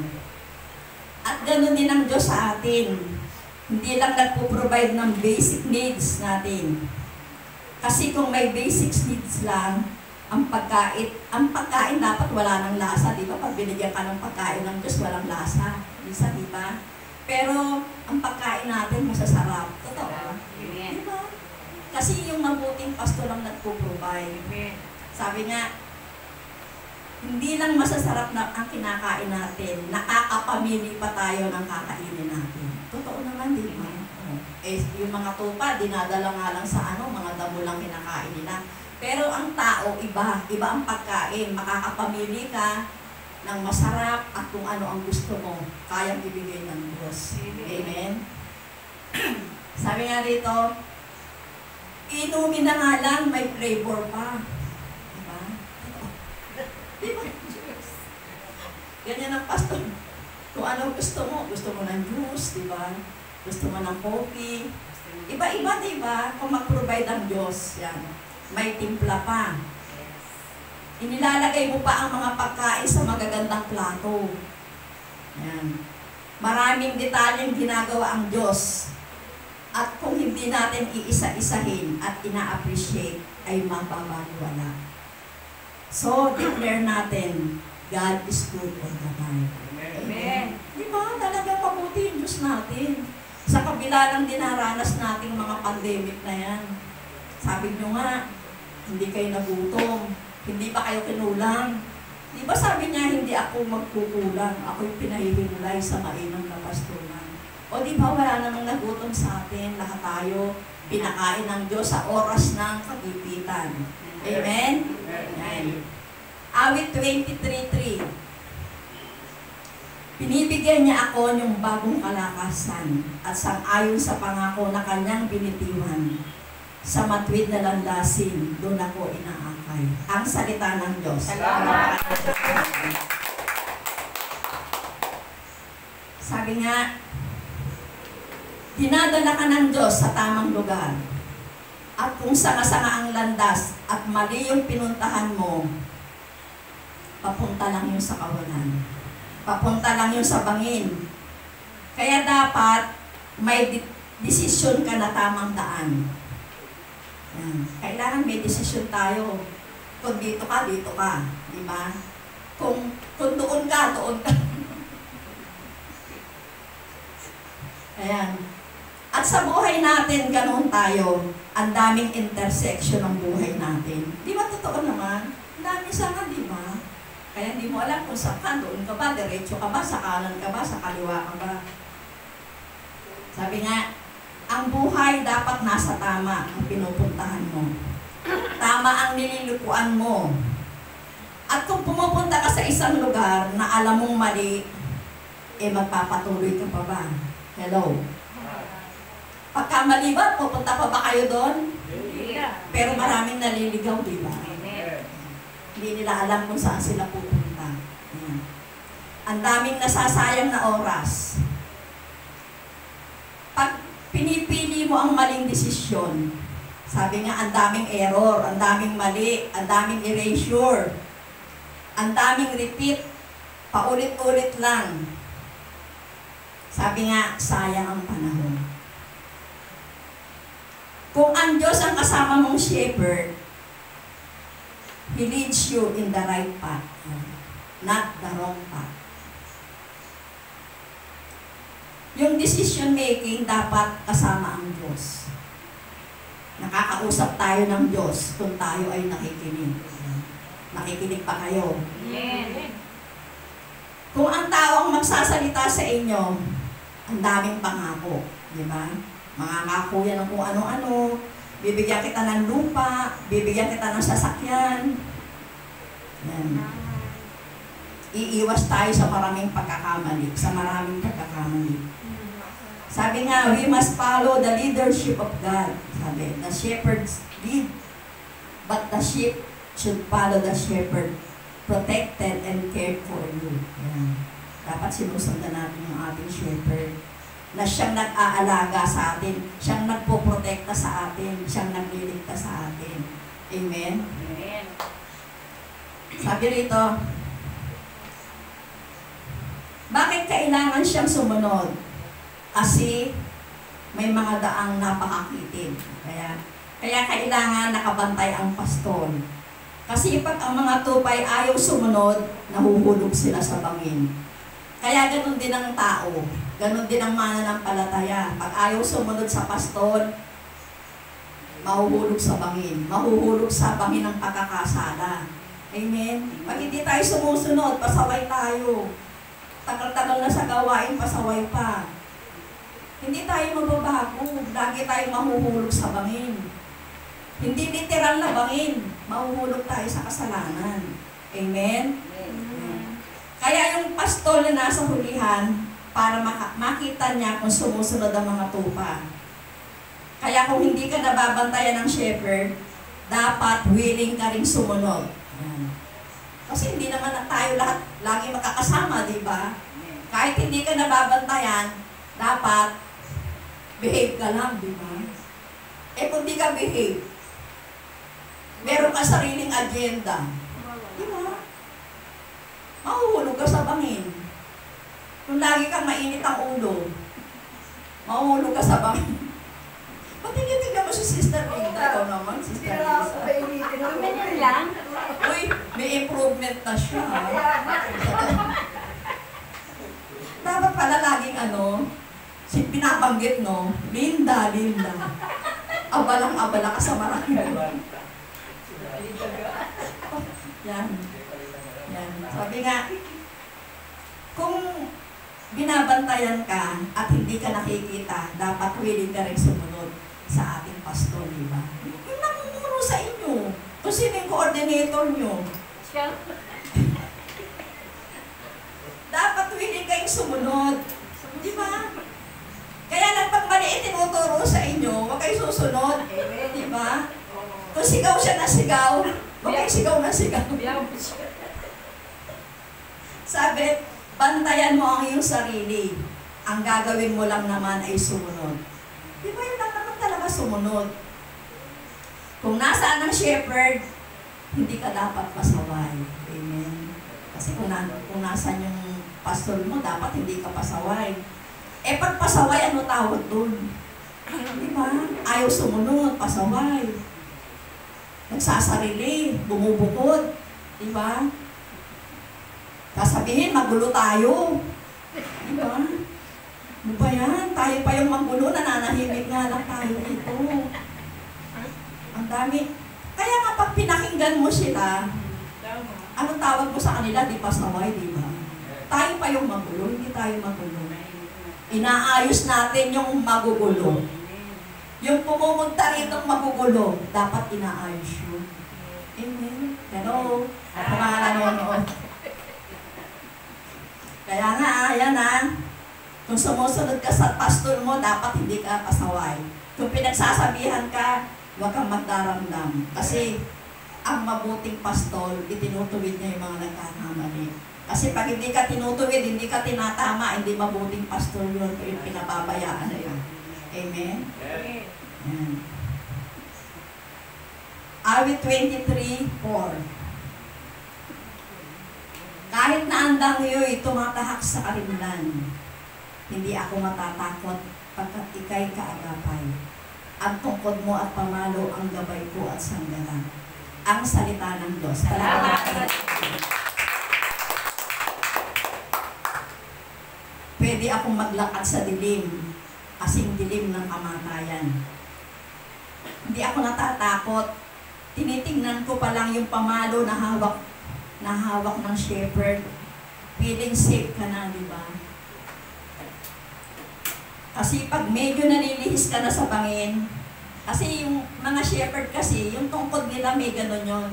At ganoon din ang Diyos sa atin. Hindi lang nagpo-provide ng basic needs natin. Kasi kung may basic needs lang, ang pagkain dapat wala ng lasa, di ba? Pag binigyan ka ng pagkain ng Diyos, walang lasa. Isa, di ba? Pero ang pagkain natin masasarap. Totoo. Di ba? Kasi yung mabuting pastor lang nagpo-provide. Sabi nga, hindi lang masasarap na ang kinakain natin, nakakapamili pa tayo ng kakainin natin. Totoo naman, di ba? Eh, yung mga tupa, dinadala nga lang sa mga damo lang kinakain nila. Pero ang tao, iba ang pagkain. Makakapamili ka ng masarap at kung ano ang gusto mo, kayang ibigay ng Diyos. Amen? Sabi nga dito, inumin na nga lang, may flavor pa. Diba? Diba? Ganyan ang pastor. Kung ano gusto mo ng juice, diba? Gusto mo ng coffee. Iba-iba, diba? Kung mag-provide ang Diyos, yan. May timpla pa. Inilalagay mo pa ang mga pagkain sa magagandang plato. Yan. Maraming detalyeng ginagawa ang Diyos. At kung hindi natin iisa-isahin at ina-appreciate, ay mababaliwala. So, declare natin, God is good all the time. Amen. Di ba? Talagang mabuti yung Diyos natin. Sa kabila ng dinaranas nating mga pandemic na yan. Sabi nyo nga, hindi kayo nagutom, hindi pa kayo kinulang. Di ba sabi niya, hindi ako magkukulang, ako'y pinahihimlay sa mainam na pastulan. O di ba wala namang nagutom sa atin, lahat tayo pinakain ng Diyos sa oras ng kagipitan. Amen? Amen. Awit 23:3. Pinibigyan niya ako ng bagong kalakasan at sang-ayon sa pangako na kanyang binitiwan. Sa matuwid na landasin, doon ako inaakay. Ang salita ng Diyos. Salamat. Sabi nga, dinadala ka ng Diyos sa tamang lugar. At kung sanga-sanga ang landas at mali yung pinuntahan mo, papunta lang yun sa kawalan. Papunta lang yun sa bangin. Kaya dapat may desisyon ka na tamang daan. Yan. Kailangan may desisyon tayo. Kung dito ka, dito ka. Diba? Kung doon ka, doon ka. Ayan. At sa buhay natin, ganoon tayo. Ang daming intersection ng buhay natin. Di ba totoo naman? Ang dami sana, di ba? Kaya hindi mo alam kung saan ka, doon ka ba, diretso ka ba, sa kanan ka ba, sa kaliwa ka ba. Sabi nga, ang buhay dapat nasa tama ang pinupuntahan mo. Tama ang nililikuan mo. At kung pumupunta ka sa isang lugar na alam mong mali, magpapatuloy ka pa ba? Hello? Pagka mali ba, pupunta pa ba kayo doon? Pero maraming naliligaw, di ba? Hindi nila alam kung saan sila pupunta. Ayan. Ang daming nasasayang na oras. Pag pinipili mo ang maling desisyon, sabi nga, ang daming error, ang daming mali, ang daming erasure, ang daming repeat, paulit-ulit lang. Sabi nga, sayang ang panahon. Kung ang Diyos ang kasama mong shepherd, He leads you in the right path, not the wrong path. Yung decision making dapat kasama ang Diyos. Nakakausap tayo ng Diyos kung tayo ay nakikinig. Nakikinig pa kayo? Amen. Kung ang tao ang magsasalita sa inyo, ang daming pangako, di ba? Mangangako yan ng kung ano-ano, bibigyan kita ng lupa, bibigyan kita ng sasakyan. Yan. Iiwas tayo sa maraming pagkakamali, Sabi nga, we must follow the leadership of God. Sabi, the shepherds lead, but the sheep should follow the shepherd, protected and cared for you. Yan. Dapat sinusundan natin yung ating shepherd na siyang nag-aalaga sa atin, siyang nagpoprotekta sa atin, siyang nagliligtas sa atin. Amen? Amen. Sabi rito, bakit kailangan siyang sumunod? Kasi may mga daang napakakitid. Kaya kailangan nakabantay ang pastor. Kasi pag ang mga tupay ayaw sumunod, nahuhulog sila sa bangin. Kaya ganun din ang tao. Ganun din ang mananampalataya. Pag ayaw sumunod sa pastor, mahuhulog sa bangin. Mahuhulog sa bangin ng pagkakasala. Amen? Pag hindi tayo sumusunod, pasaway tayo. Tagal-tagal na sa gawain, pasaway pa. Hindi tayo mababago. Lagi tayong mahuhulog sa bangin. Hindi literal na bangin. Mahuhulog tayo sa kasalanan. Amen? Kaya yung pastol na nasa hulihan, para makita niya kung sumusunod ang mga tupa. Kaya kung hindi ka nababantayan ng shepherd, dapat willing ka rin sumunod. Kasi hindi naman tayo lahat lagi makakasama, di ba? Kahit hindi ka nababantayan, dapat behave ka lang, di ba? Eh kung di ka behave, meron ka sariling agenda, di ba? Mahuhulog ka sa bangin. Kung lagi kang mainit ang ulo, mahuhulog ka sa bangin. Patingin-tingnan mo si Sister Rita. Ikaw naman, Sister Lisa. Ganyan lang. Uy, may improvement na siya. Dapat pala laging pinabanggit, no? Linda. Abalang-abala ka sa maraming. Yan. Sabi nga, kung binabantayan ka at hindi ka nakikita, dapat willing ka rin sumunod sa ating pastor, di ba? Yung namumuno sa inyo. Kung sino yung coordinator nyo. Dapat willing kayong sumunod. Di ba? Kaya lang pag maliit tinuturo sa inyo, huwag kayo susunod. Di ba? Kung sigaw siya na sigaw, huwag kayo sigaw na sigaw. Sabi, bantayan mo ang iyong sarili. Ang gagawin mo lang naman ay sumunod. Di ba yun lang naman talaga sumunod? Kung nasaan ang shepherd, hindi ka dapat pasaway. Amen. Kasi kung nasaan yung pastor mo, dapat hindi ka pasaway. Eh pag pasaway, ano tawag dun? Di ba? Ayaw sumunod, pasaway. Nagsasarili, bumubukod. Di ba? Sasabihin, magulo tayo. Diba? Ano ba yan? Tayo pa yung magulo, nananahimik nga lang tayo dito. Ang dami. Kaya nga pag pinakinggan mo sila, anong tawag mo sa kanila? Di pasaway, di ba? Tayo pa yung magulo, hindi tayo magulo. Inaayos natin yung magugulo. Yung pumunta rin ng magugulo, dapat inaayos yun. Amen? Hello? At mga nanonood. Kaya nga, yan kung sumusunod ka sa pastor mo, dapat hindi ka pasaway. Kung pinagsasabihan ka, huwag kang magdaramdam. Kasi ang mabuting pastor, itinutuwid niya yung mga nagkakamali. Kasi pag hindi ka tinutuwid, hindi ka tinatama, hindi mabuting pastor yun, pero pinababayaan na yun. Amen? Amen. Awit 23:4. Kahit na ang dangyo'y tumatahak sa karimlan, hindi ako matatakot pagkat ika'y kaagapay. Ang tungkod mo at pamalo ang gabay ko at sanggala. Ang salita ng Diyos. Pwede akong maglakad sa dilim, kasing dilim ng kamatayan. Hindi ako natatakot tinitingnan ko pa lang yung pamalo na hawak ng shepherd. Feeling safe ka na, di ba? Kasi pag medyo nalilihis ka na sa bangin, kasi yung mga shepherd kasi, yung tungkod nila may gano'n yun.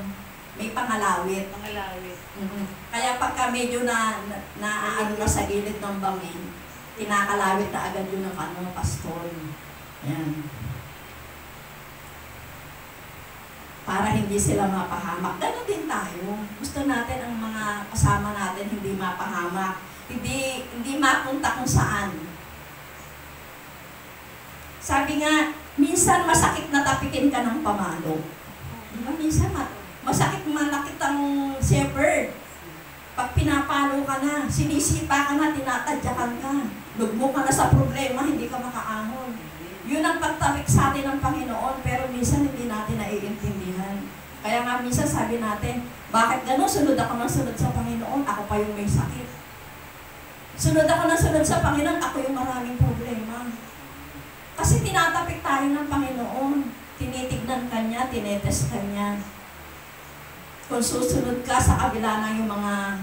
May pangalawit. Kaya pagka medyo naano na sa gilid ng bangin, kinakalawit na agad yun ng pastor. Yan. Para hindi sila mapahamak. Ganon din tayo. Gusto natin ang mga kasama natin hindi mapahamak. Hindi mapunta kung saan. Sabi nga, minsan masakit na tapikin ka ng pamalo. Diba? Minsan masakit malakit ang shepherd. Pag pinapalo ka na, sinisipa ka na, tinatadyakan ka. Lugmo ka na sa problema, hindi ka makaahon. Yun ang pagtapik sa atin ng Panginoon, pero minsan hindi natin naiintindihan. Kaya nga minsan sabi natin, bakit gano'n? Sunod ako ng sunod sa Panginoon, ako pa yung may sakit. Sunod ako ng sunod sa Panginoon, ako yung maraming problema. Kasi tinatapik tayo ng Panginoon. Tinitignan ka niya, tinetest ka niya. Kung susunod ka sa kabila na yung mga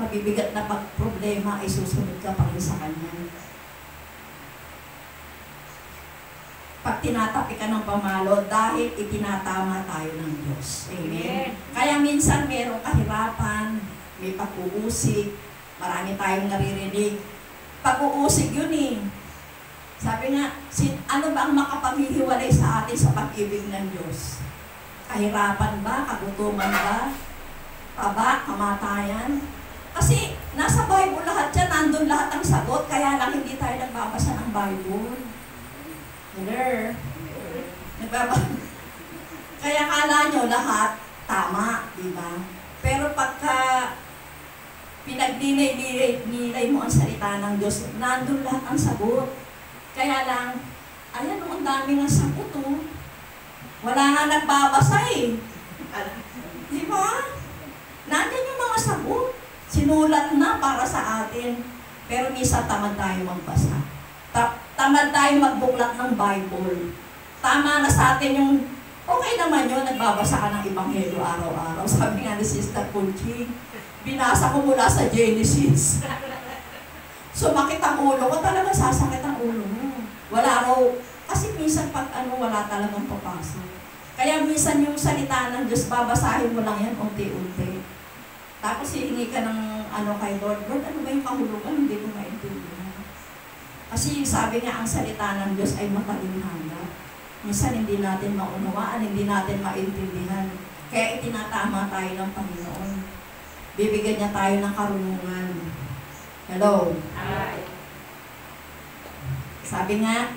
mabibigat na problema, ay susunod ka pa rin sa Kanya. Pag tinatapik ka ng pamalo, dahil itinatama tayo ng Diyos. Amen? Kaya minsan merong kahirapan, may pag-uusig, marami tayong naririnig. Pag-uusig yun eh. Sabi nga, ano ba ang makapaghihiwalay sa atin sa pag-ibig ng Diyos? Kahirapan ba? Kagutuman ba? Taba? Kamatayan? Kasi nasa Bible lahat yan, nandun lahat ang sagot, kaya lang hindi tayo nagbabasa ng Bible. Hello? Kaya kala nyo lahat tama, di ba? Pero pagka pinagnilay mo ang salita ng Diyos, nandun lahat ang sagot. Kaya lang, ayan, ang dami ng sagot, oh. Wala nga nagbabasa eh. Di ba? Nandiyan yung mga sagot. Sinulat na para sa atin. Pero minsan tamad tayo magbasa. Tamad tayo magbuklat ng Bible. Tama na sa atin yung, okay naman yun, nagbabasa ka ng Ebanghelyo araw-araw. Sabi nga ni Sister Punching, binasa ko mula sa Genesis. Sumakit ang ulo ko, talaga sasakit ang ulo mo. Wala raw, kasi minsan pag wala talagang papasok. Kaya minsan yung salita ng Diyos, babasahin mo lang yan unti-unti. Tapos hihingi ka ng kay Lord, Lord, ano ba yung kahulugan? Hindi ko maintindihan. Kasi sabi nga, ang salita ng Diyos ay matalinhaga. Minsan hindi natin maunawaan, hindi natin maintindihan. Kaya itinatama tayo ng Panginoon. Bibigyan niya tayo ng karunungan. Hello? Hi. Sabi nga,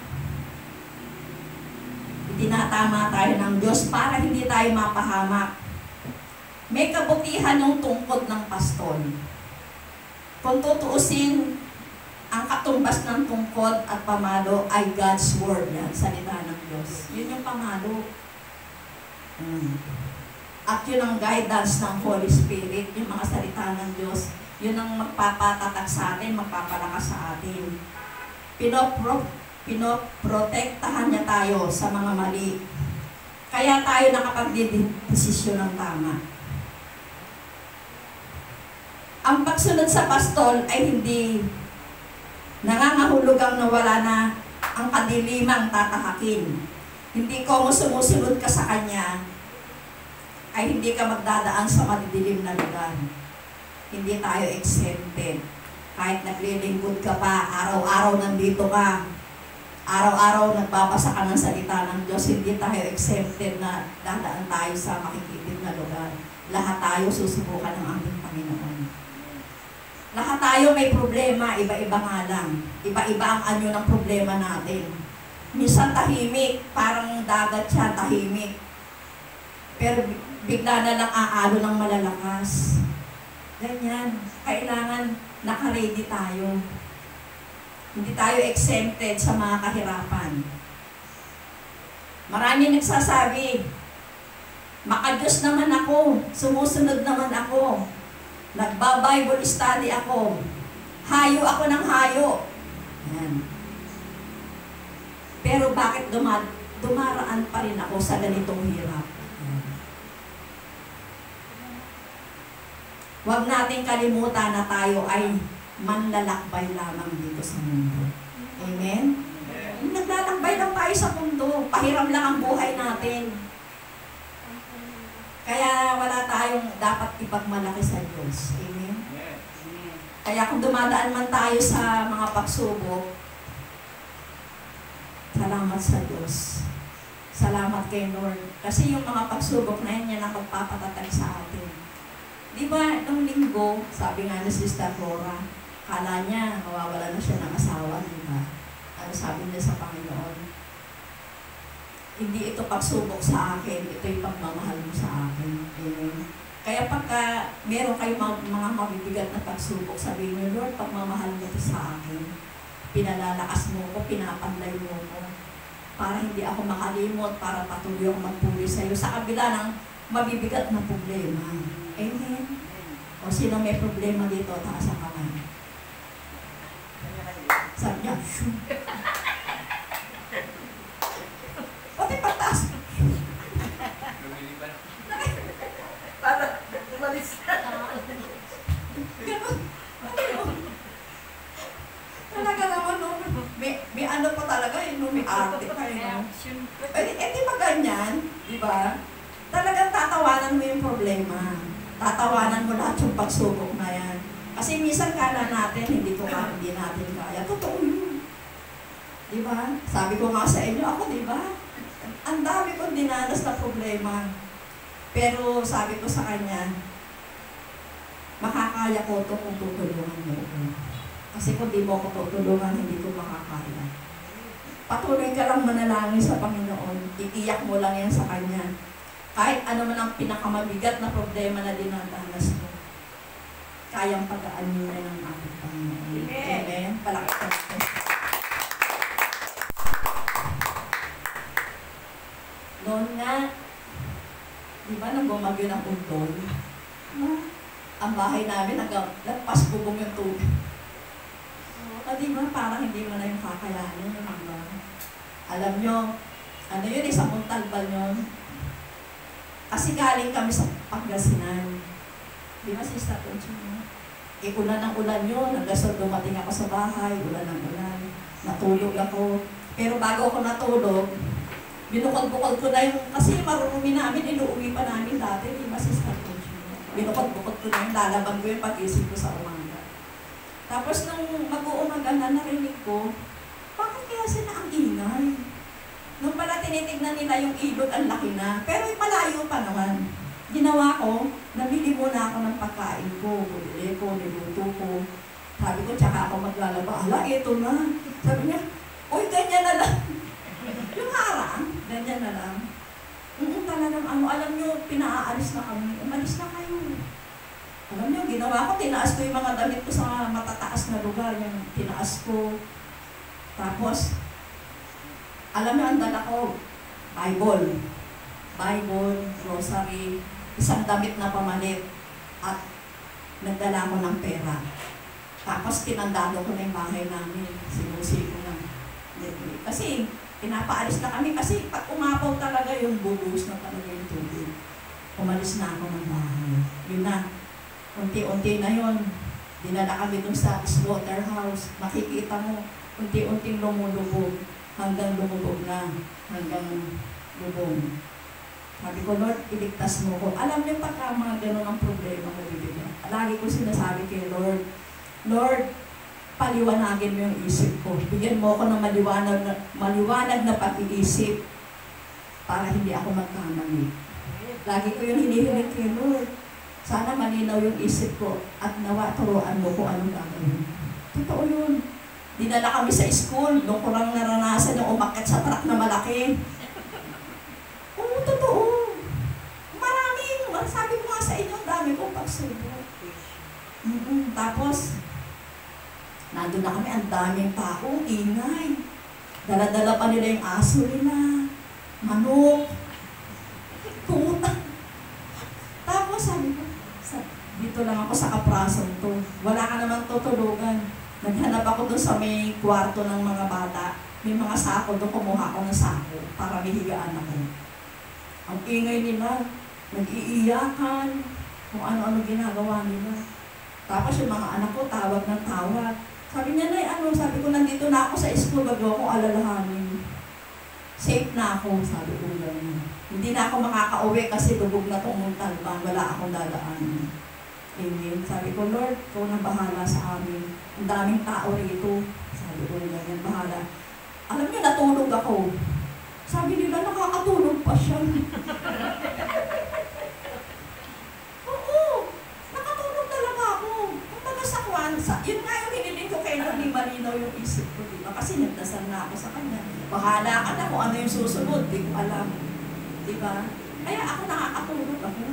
itinatama tayo ng Diyos para hindi tayo mapahamak. May kabutihan yung tungkod ng pastol. Kung tutuusin, ang katumbas ng tungkod at pamalo ay God's Word. Yan, salita ng Diyos. Yun yung pamalo. At yun ang guidance ng Holy Spirit, yung mga salita ng Diyos. Yun ang magpapatatak sa atin, magpapalakas sa atin. Pinoprotektahan niya tayo sa mga mali. Kaya tayo nakapagdidesisyon ng tama. Ang pagsunod sa pastol ay hindi nangangahulugang nawala na ang kadilimang tatahakin. Hindi ko sumusunod ka sa Kanya, ay hindi ka magdadaan sa madidilim na lugar. Hindi tayo exempted. Kahit naglilingkod ka pa, araw-araw nandito ka, araw-araw nagbabasa ka ng salita ng Diyos, hindi tayo exempted na dadaan tayo sa makikitid na lugar. Lahat tayo susubukan ng ating Panginoon. Lahat tayo may problema, iba-iba nga lang. Iba-iba ang anyo ng problema natin. Minsan tahimik, parang dagat siya, tahimik. Pero bigla na lang aalo ng malalakas. Ganyan. Kailangan naka-ready tayo. Hindi tayo exempted sa mga kahirapan. Marami nagsasabi, maka-Diyos naman ako, sumusunod naman ako. Nagba-Bible study ako. Hayo ako ng hayo. Yan. Pero bakit dumaraan pa rin ako sa ganitong hirap? Huwag nating kalimutan na tayo ay manlalakbay lamang dito sa mundo. Amen? Naglalakbay lang tayo sa mundo. Pahiram lang ang buhay natin. Kaya wala tayong dapat ipagmalaki sa Diyos. Amen? Kaya kung dumadaan man tayo sa mga pagsubok, salamat sa Diyos. Salamat kay Lord. Kasi yung mga pagsubok na yan ang magpapatatag sa atin. Di ba, nung linggo, sabi nga ni Sister Flora, kala niya, mawawala na siya ng asawa, di ba? Ano sabi niya sa Panginoon? Hindi ito pagsubok sa akin, ito yung pagmamahal mo sa akin. Amen. Kaya pagka meron kayong mga mabibigat na pagsubok, sabihin niyo, Lord, pagmamahal mo ito sa akin. Pinalalakas mo ko, pinapanday mo ko. Para hindi ako makalimot, para patuloy akong magpuli sa iyo sa kabila ng mabibigat na problema. Amen. O sino may problema dito, taas ang kamay. Sabi niya, shoo. Pati pataas. Para umalis na. Ganun. Talaga naman, no? May ano pa talaga, may arte pa, no? Eh, di ba ganyan? Di ba? Talagang tatawanan mo yung problema. Tatawanan mo lahat yung pagsubok na yan. Kasi minsan kala natin, hindi natin kaya. Totoo yun. Di ba? Sabi ko nga sa inyo, ako, di ba? Ang dami kong dinanas na problema. Pero sabi ko sa kanya, makakaya ko ito kung tutulungan mo ko. Kasi kung di mo ako tutulungan, hindi ko makakaya. Patuloy ka lang manalangin sa Panginoon. Iiyak mo lang yan sa Kanya. Kahit ano man ang pinakamabigat na problema na dinadanas mo, kayang pagaanin niya ng ating Panginoon. Amen. Palakpan ko. Noon nga, di ba nang bumagyo ng Undol? Ang bahay namin, nagpas bubong yung tubig. Di ba, parang hindi mo na yung kakayanin. Alam nyo, ano yun, isang muntalbal yun. Kasi galing kami sa Pangasinan. Di ba, Sister Concho? Ulan ng ulan yun. Hanggang dumating ako sa bahay, ulan ng ulan. Natulog ako. Pero bago ako natulog, binukod-bukod ko na yung, kasi marurumi namin, inuuwi pa namin dati. Di ba, Sister Concho? Binukod-bukod ko na yung lalaban ko yung pag-isip ko sa umaga. Tapos nung mag-uumaga na narinig ko, bakit kaya sila ang ingay? Nung pala tinitignan nila yung ilog, ang laki na. Pero malayo pa naman. Ginawa ko, nabili muna ako ng pagkain ko. Bumili ko, niluto ko. Sabi ko, tsaka ako maglalaba. Ala, ito na. Sabi niya, uy, ganyan na lang. Yung harang, ganyan na lang. Talagang alam nyo, pinaalis na kami. Umalis na kayo. Alam niyo, ginawa ko, tinaas ko yung mga damit ko sa matataas na lugar, yung tinaas ko. Tapos, alam niyo, ang dala ko, Bible, grocery, isang damit na pamalit, at nagdala ko ng pera. Tapos, tinandado ko na yung bahay namin, sinusi ko na. Kasi, pinapaalis na kami, kasi pag umapaw talaga yung bubus na talaga yung tubig. Umalis na ako ng bahay. Yun na. Unti-unti na yun. Dinala kami dun sa slaughterhouse. Makikita mo, unti-unting lumulubog hanggang lumubog na. Hanggang lubog. Sabi ko, Lord, iligtas mo ko. Alam niyo pagka mga ganun ang problema ko bibigyan. Lagi ko sinasabi kay Lord, Lord, paliwanagin mo yung isip ko. Bigyan mo ako ng maliwanag na pag-iisip para hindi ako magkamali. Lagi ko yung hinihiling kay Lord. Sana malinaw yung isip ko at nawa turuan mo kung anong gagawin. Totoo yun. Dinala kami sa school, doon ko lang naranasan yung umakyat sa truck na malaki. Oo, totoo. Maraming, sabi ko nga sa inyo, dami kong pagsubok. Tapos, nandun na kami, ang daming tao, ingay. Dala-dala pa nila yung aso nila, manok, puta. Tapos sabi ko, dito lang ako sa kaprasong to. Wala ka naman tutulugan. Naghanap ako doon sa may kwarto ng mga bata. May mga sako doon, kumuha ako ng sako para may higaan ako. Ang ingay nila, nag-iiyakan. Kung ano-ano ginagawa nila. Tapos yung mga anak ko, tawag ng tawag. Sabi niya, Nay, ano? Sabi ko, nandito na ako sa school, wag mo akong alalahanin. Safe na ako, sabi ko gano'n. Hindi na ako makakauwi kasi lubog na itong Montalban, wala akong dadaanan. Amen. Sabi ko, Lord, ikaw na bahala sa amin. Ang daming tao rito. Sabi ko, ganyan, bahala. Alam niyo, natulog ako. Sabi nila, nakakatulog pa siya. Oo, nakatulog talaga ako. Kung taga sa Kwanza, yun nga yung hiniling ko kay Lord, di malinaw yung isip ko, diba? Kasi nagdasal na ako sa kanya. Bahala ka na kung ano yung susunod, di ko alam. Diba? Kaya ako nakakatulog ako.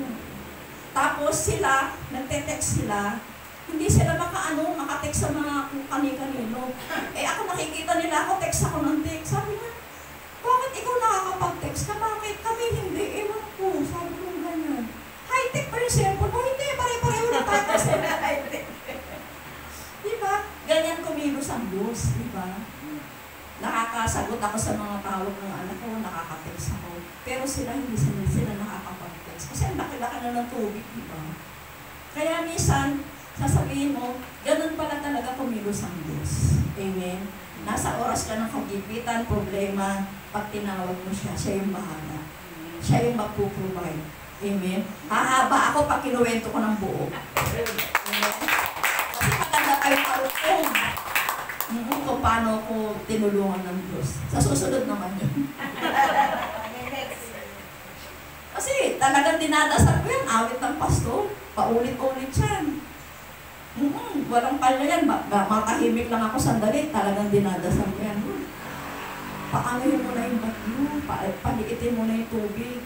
Tapos sila, nagte-text sila, hindi sila makatext sa mga kung kani-kanino. Eh ako nakikita nila ako, text ako ng text. Sabi nga, bakit ikaw nakakapag-text ka? Bakit kami hindi? Ewan ko. Sabi ko ganyan. High-tech pa yung cellphone mo? Hindi, pare-pareho na tayo kasi na high-tech. Diba? Ganyan kumilos ang Diyos. Diba? Nakakasagot ako sa mga tawag ng anak ko, nakaka-text ako. Pero sila hindi sila nakakapag-text. Kasi ang laki-laki na ng tubig, diba? Kaya minsan, sasabihin mo, ganun pala talaga kumilos ang Diyos. Amen? Nasa oras ka ng kagipitan, problema, pag tinawag mo siya, siya yung bahala. Siya yung magpuprovide. Amen? Hahaba ako pag kinuwento ko ng buo. Amen? Kasi maganda kayo marupong. Kung paano ko tinulungan ng Diyos. Sa susunod naman yun. Kasi talagang dinadasal ko yan, awit ng pastor. Paulit-ulit yan. Walang palya yan. Makahimik lang ako sandali. Talagang dinadasal ko yan. Paanohin mo na yung bagyo. Paliitin mo na yung tubig.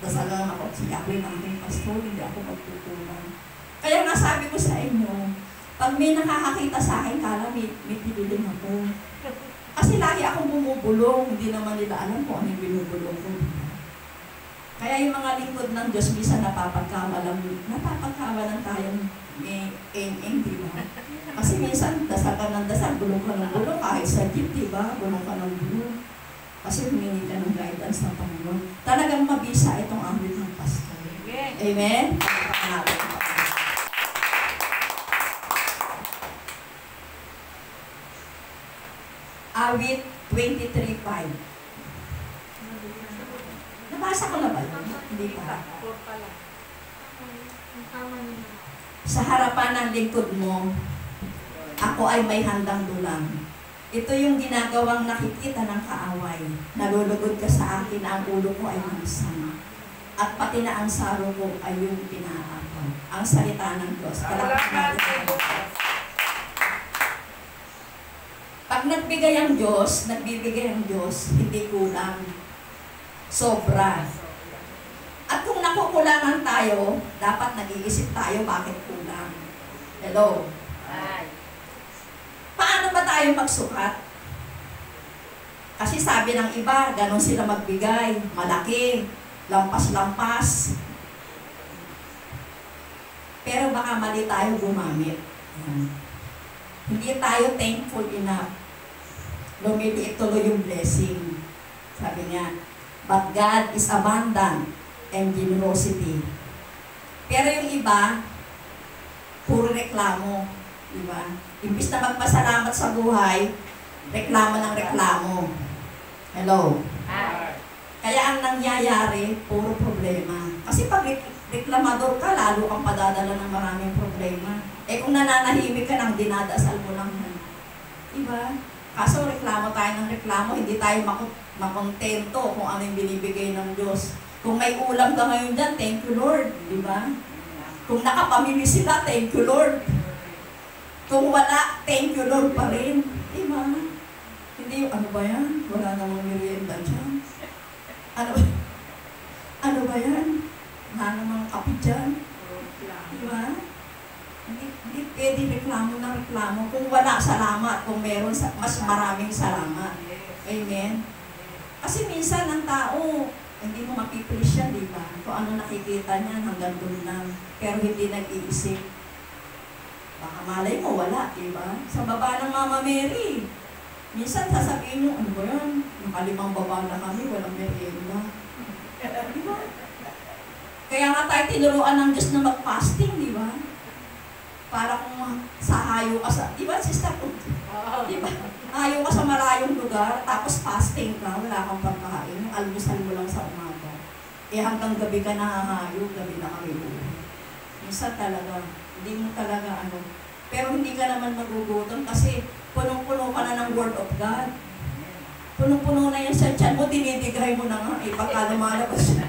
Dasalan ako. Siya ako yung aking pastor. Hindi ako magtutulan. Kaya nga sabi ko sa inyo, pag may nakakakita sa akin, kala may pililing ako. Kasi lagi akong bumubulong. Hindi naman nila alam kung ano yung binubulong ko. Kaya yung mga lingkod ng Diyos, minsan napapagkawalan tayong eng-eng, di ba? Kasi minsan, dasal ka ng dasal, bulong ka ng bulong, kahit sa jeep, di ba? Bulong ka ng bulong. Kasi humingi ka ng guidance ng Panginoon. Talagang mabisa itong awit ng pastor. Amen? Awit 23:5. Nabasa ko na ba yun? Hindi pa. Sa harapan ng lingkod mo, ako ay may handang dulang. Ito yung ginagawang nakikita ng kaaway. Nalulugod ka sa akin na ang ulo ko ay manisang. At pati na ang saro ko ay yung pinaapaw. Ang salita ng Diyos. Pag nagbigay ang Diyos, nagbibigay ang Diyos, hindi kulang. Sobra. At kung nakukulangan tayo, dapat nag-iisip tayo bakit kulang. Hello? Paano ba tayo magsukat? Kasi sabi ng iba, ganon sila magbigay, malaki, lampas-lampas. Pero baka mali tayo gumamit. Hindi tayo thankful enough. Lumiliit tuloy yung blessing. Sabi niya, but God is abundant and generosity. Pero yung iba, puro reklamo. Diba? Imbis na magpasalamat sa buhay, reklamo ng reklamo. Hello? Kaya ang nangyayari, puro problema. Kasi pag reklamador ka, lalo kang padadala ng maraming problema. Eh kung nananahimik ka nang dinadasal mo lang yan. Diba? Kaso reklamo tayo ng reklamo, hindi tayo makontento kung ano yung binibigay ng Diyos. Kung may ulam ka ngayon dyan, thank you Lord. Diba? Kung nakapamili sila, thank you Lord. Kung wala, thank you Lord pa rin. Diba? Hindi yung ano ba yan? Wala namang merienda dyan. Ano ba yan? Wala namang kape dyan. Diba? Hindi pwede reklamo na reklamo. Kung wala, salamat. Kung meron, mas maraming salamat. Amen? Kasi minsan ang tao, hindi mo mapipilis yan, di ba? Kung ano nakikita niya, hanggang doon lang. Pero hindi nag-iisip. Baka malay mo, wala, di ba? Sa baba ng Mama Mary, minsan sasabihin mo, ano ba yan? Nakalimang baba na kami, walang merienda. Di ba? Kaya nga tayo tinuruan ng Diyos na mag-fasting, di ba? Para kung sahayo ka sa, di ba sister? Di ba? Hayo ka sa malayong lugar, tapos fasting ka, wala kang pagkain, almusal mo lang sa umaga. Eh hanggang gabi ka nahahayo, gabi na kami uwi. Minsan talaga, hindi mo talaga ano. Pero hindi ka naman magugutom kasi punong-puno ka na ng Word of God. Punong-puno na yan sa tiyan mo, dinidigay mo na nga, eh baka lumalabas siya.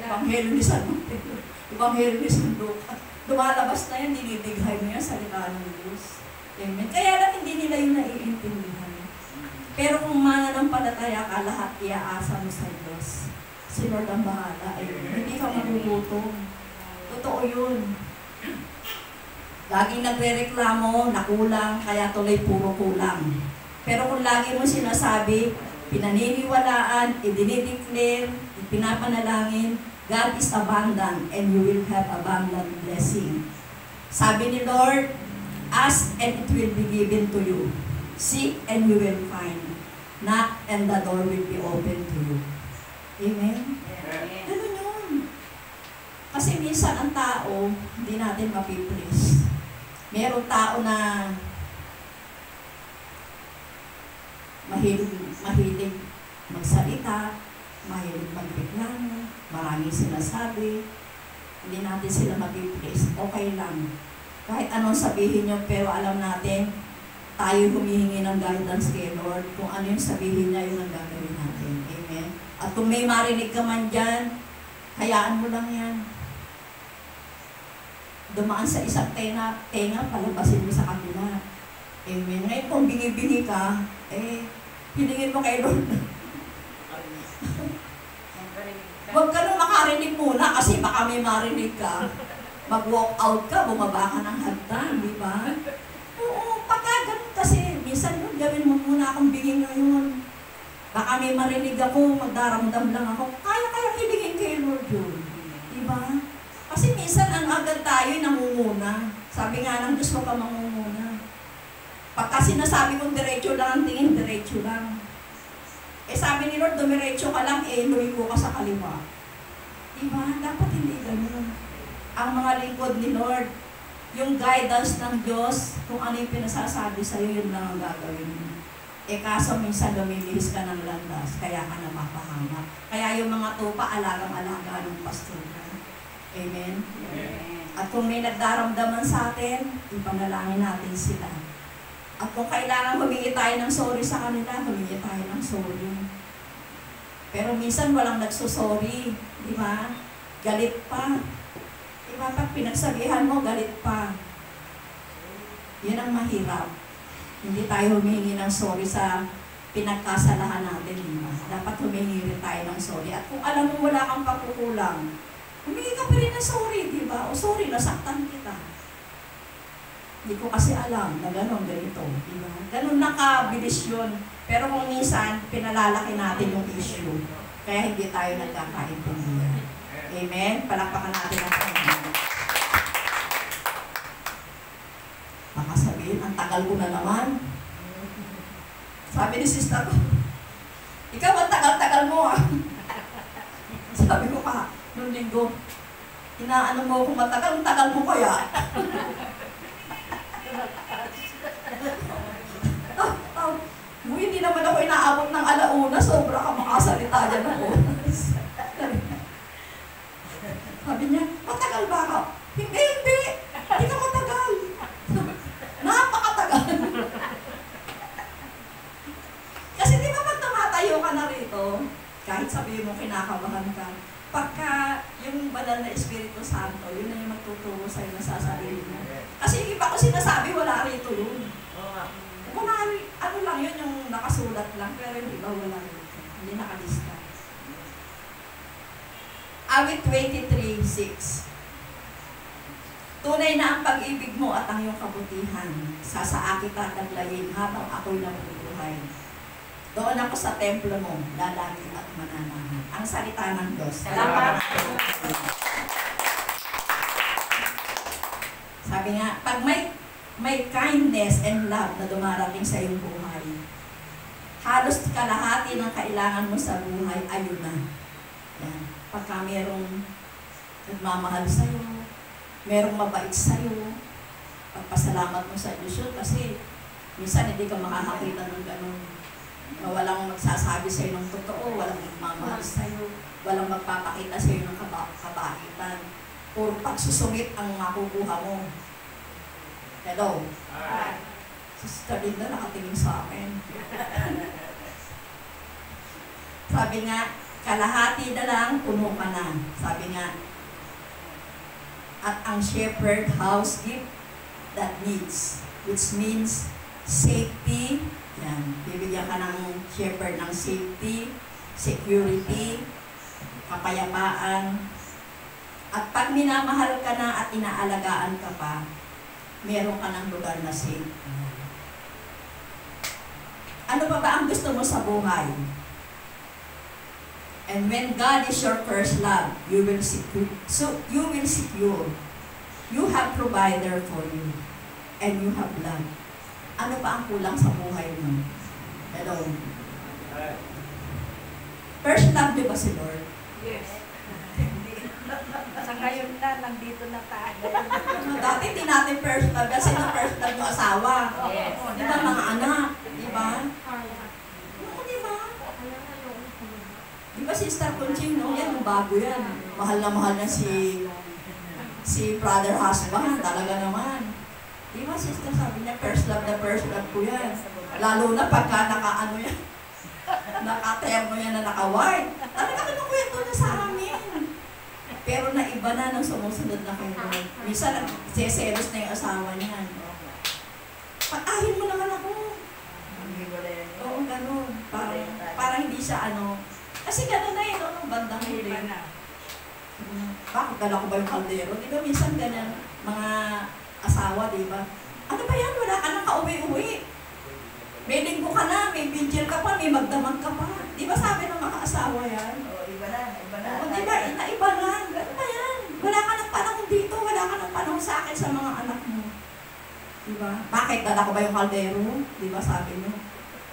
Ebanghelyo ni San Mateo, Ebanghelyo ni San Lucas. Lumalabas na yan, dinidigay mo yan, salita ng Diyos. Amen. Kaya lang hindi nila yun naiintindihan. Pero kung mananampalataya ka, lahat iaasa mo sa Diyos. Si Lord ang bahala. Amen. Hindi ka magugutom. Totoo yun. Laging nagre-reklamo, nakulang, kaya tuloy puro kulang. Pero kung lagi mo sinasabi, pinaniniwalaan, idinideclare, pinapanalangin, God is abundant and you will have abundant blessing. Sabi ni Lord, ask and it will be given to you. Seek and you will find. Knock and the door will be open to you. Amen? Ganun yun. Kasi minsan ang tao, hindi natin mapiplease. Merong tao na mahilig magsalita, mahilig magreklamo, maraming sinasabi, hindi natin sila mapiplease. Okay lang. Kahit anong sabihin nyo, pero alam natin, tayo humihingi ng guidance kay Lord. Kung ano yung sabihin niya, yun ang gagawin natin. Amen? At kung may marinig ka man dyan, hayaan mo lang yan. Dumaan sa isang tenga, palabasin mo sa kabila. Amen? Ngayon kung bingi-bingi ka, hilingin mo kay Lord. Huwag ka nung makarinig muna kasi baka may marinig ka. Mag-walk out ka, bumaba ka ng hagdan, di ba? Oo, pagka ganun kasi, minsan yun, gawin mo muna akong biging ngayon. Baka may marinig ako, magdaramdam lang ako. Kaya hibigin kay Lord yun. Di ba? Kasi minsan ang agad tayo nangunguna. Sabi nga ng Diyos, huwag ka mangunguna. Pagka sinasabi kong diretso lang ang tingin, diretso lang. Sabi ni Lord, dumiretso ka lang, lumiko ka sa kaliwa. Diba? Dapat hindi ganun. Ang mga lingkod ni Lord, yung guidance ng Diyos, kung ano yung pinasasabi sa'yo, yun lang ang gagawin mo. Kaso minsan lumilihis ka ng landas, kaya ka napapahama. Kaya yung mga tupa, alagang-alaga ng pastor. Amen? Amen? At kung may nagdaramdaman sa atin, ipanalangin natin sila. At kung kailangan humingi tayo ng sorry sa kanila, humingi tayo ng sorry. Pero minsan walang nagsusorry, di ba? Galit pa. Di ba? Pag pinagsabihan mo, galit pa. Yan ang mahirap. Hindi tayo humingi ng sorry sa pinagkasalahan natin, di ba? Dapat humingi rin tayo ng sorry. At kung alam mo wala kang pagkukulang, humingi ka pa rin ng sorry, di ba? O sorry, nasaktan kita. Hindi ko kasi alam na gano'n, ganito. Diba? Gano'n nakabilis yun. Pero kung minsan, pinalalaki natin yung issue. Kaya hindi tayo nagkakaintindihan. Amen? Palakpakan natin ang Panginoon. Baka sabihin, ang tagal ko na naman. Sabi ni sister ko, ikaw ang tagal-tagal mo ah. Sabi ko pa, noong linggo, inaano mo kung matagal, ang tagal mo kaya. Hindi naman ako inaabot ng alauna, sobra ka makasalita dyan ng oras. Sabi niya, matagal ba ka? Hindi. Hindi ka matagal. Napakatagal. Kasi di ba pag tumatayo ka na rito, kahit sabihin mo kinakabahan ka, pagka yung banal na Espiritu Santo, yun na yung magtuturo sa'yo na sasabihin mo. Kasi yung iba ko sinasabi, wala rito yun. Kung ano lang yun, yung nakasulat lang, pero yung iba wala rito. Hindi nakalista. Awit 23:6. Tunay na ang pag-ibig mo at ang iyong kabutihan. Sasaakit at naglayin habang ako'y nabubuhay. Doon ako sa templo mo, lalaki at mananahan. Ang salita ng Diyos. Salamat. Sabi nga, pag may kindness and love na dumarating sa iyong buhay, halos kalahati ng kailangan mo sa buhay, ayun na. Yan. Pagka merong nagmamahal sa'yo, merong mabait sa'yo. Pagpasalamat mo sa Diyos yun kasi minsan hindi ka makakakita ng gano'n. Na walang magsasabi sa'yo ng totoo, walang nagmamahal sa'yo, walang magpapakita sa'yo ng kabaitan. Puro pagsusungit ang makukuha mo. Hello? Sister Linda nakatingin sa akin. Sabi nga, kalahati na lang, puno ka na. Sabi nga, at ang shepherd house gift that needs, which means safety. Yan, bibigyan ka ng shepherd ng safety, security, kapayapaan. At pag minamahal ka na at inaalagaan ka pa, meron ka ng lugar na safe. Ano pa ba ang gusto mo sa buhay? And when God is your first love, you will secure. So you will secure. You have provider for you. And you have love. Ano pa ang kulang sa buhay mo? Hello? First love niyo ba si Lord? Yes. Sa ngayon na, nandito na tayo. Dati hindi natin first love kasi na first love yung asawa. Yes. Di ba mga anak? Di ba? Oo, di ba? Di ba Sister Conching, no? Yan, bago yan. Mahal na si brother husband. Talaga naman. Di ba Sister, sabi niya, first love ko yan. Lalo na pagka naka-ano yan. Naka-termo yan na naka-white. Talaga kinukwento na sa amin. Pero naiba na nung sumusunod na kayo. Minsan, seselos na yung asawa niyan. Patahin mo naman ako. Oo, gano'n. Parang hindi siya ano. Kasi gano'n na yun, nung bandang huli. Bakit dala ko ba yung kaldero? Di ba minsan ganyan, mga asawa, di ba? Ano ba yan? Wala ka nang kauwi-uwi. May linggo ka na, may vigil ka pa, may magdamag ka pa. Di ba sabi ng mga asawa yan? Iba na. O, di ba? Iba na. Gano'n ba yan? Wala ka ng panahon dito, wala ka ng panahon sa akin sa mga anak mo. Di ba? Bakit dala ko ba yung kaldero? Di ba sabi mo?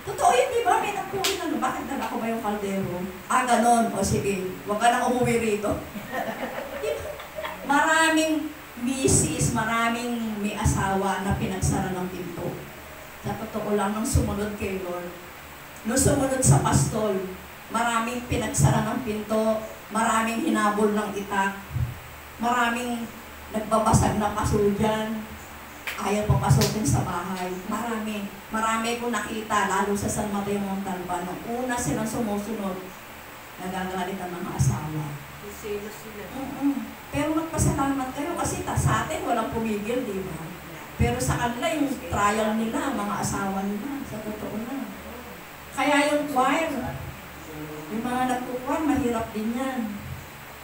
Totoo yun, di ba? May nagpunin ano, bakit dala ko ba yung kaldero? Ah, ganon. O sige, huwag ka nang umuwi rito. Diba? Maraming misis, maraming may asawa na pinagsara ng pinto. Sa totoo lang, nung sumunod kay Lord, nung sumunod sa pastol, maraming pinagsara ng pinto, maraming hinabol ng itak, maraming nagbabasag na paso dyan, ayaw papasukin sa bahay. Marami kong nakita, lalo sa San Mateo Montalban. Nung una silang sumusunod, nagagalit ang mga asawa. Isilos sila. Pero magpasalamat kayo kasi sa atin walang pumigil, di ba? Pero sa kanila yung trial nila, mga asawa nila, sa totoo na. Kaya yung choir, yung mga nagkukuhan, mahirap din yan.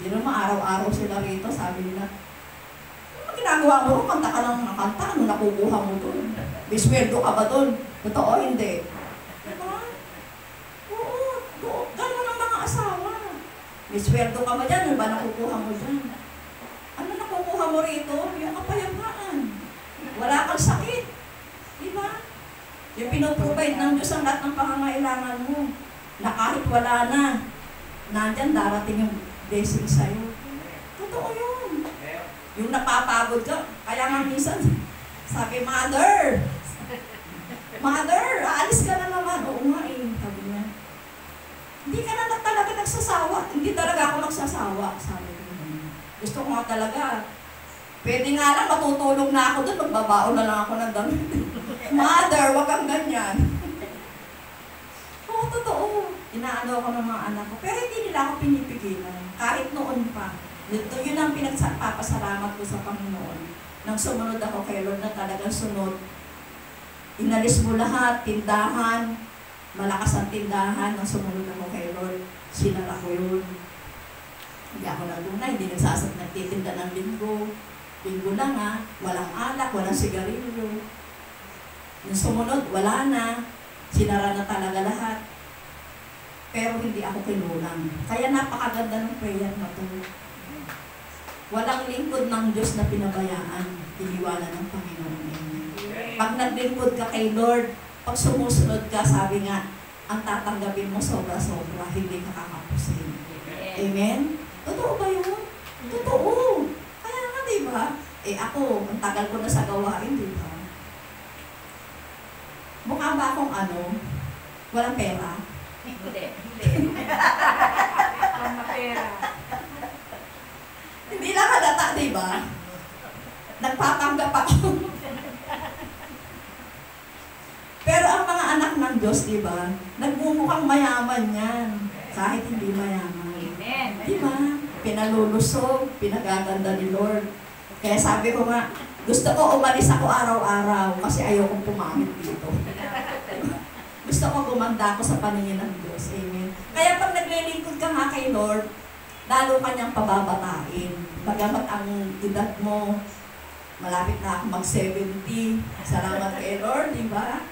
Di naman araw-araw sila rito, sabi nila, ano ginagawa mo? Kanta ka lang ng kanta, ano nakukuha mo doon? Biswerdo ka ba doon? Totoo, hindi. Diba? Oo, gano'n ang mga asawa. Biswerdo ka ba dyan? Ano ba nakukuha mo dyan? Ano nakukuha mo rito? Yung kapayapaan. Wala kang sakit. Diba? Yung pinoprovide ng Diyos ang lahat ng pangangailangan mo. Na kahit wala na, nandyan darating yung blessing sa'yo. Totoo yun. Yung napapagod ka, kaya nga minsan, sabi, Mother, aalis ka na naman. Oo nga eh, sabi niya. Hindi ka na talaga nagsasawa. Hindi talaga ako magsasawa, sabi ko. Gusto ko nga talaga. Pwede nga lang, matutulog na ako doon, magbabaon na lang ako ng damit. Mother, wag kang ganyan. Oo, totoo. Inaano ako ng mga anak ko. Pero hindi nila ako pinipigilan. Kahit noon pa. Yun ang pinagpapasalamat ko sa Panginoon. Nang sumunod ako kay Lord na talagang sunod. Inalis mo lahat, tindahan, malakas ang tindahan. Nang sumunod ako kay Lord, sinara ko yun. Hindi ako naguna, hindi nagtitinda ng linggo. Linggo lang ha, walang alak, walang sigarilyo. Nung sumunod, wala na. Sinara na talaga lahat. Pero hindi ako kinulang. Kaya napakaganda ng prayer na to. Walang lingkod ng Diyos na pinabayaan. Iniwala ng Panginoon. Pag naglingkod ka kay Lord, pag sumusunod ka, sabi nga, ang tatanggapin mo sobra-sobra, hindi ka kakapusin. Amen? Totoo ba yun? Totoo. Kaya nga, di ba? Eh ako, ang tagal ko na sa gawain, di ba? Mukha ba akong walang pera? Hindi. Ang mapera. Hindi lang halata, di ba? Nagpapanggap ako. Pero ang mga anak ng Diyos, di ba? Nagmumukhang mayaman yan. Kahit hindi mayaman. Amen. Di ba? Pinalulusog, pinagaganda ni Lord. Kaya sabi ko nga, gusto ko umalis ako araw-araw kasi ayokong pumangit dito. Gusto ko gumanda ako sa paningin ng Diyos. Amen. Kaya pag naglilingkod ka nga kay Lord, lalo kanyang pababatain. Bagamat ang edad mo, malapit na ako mag-70. Salamat kay Lord, di ba?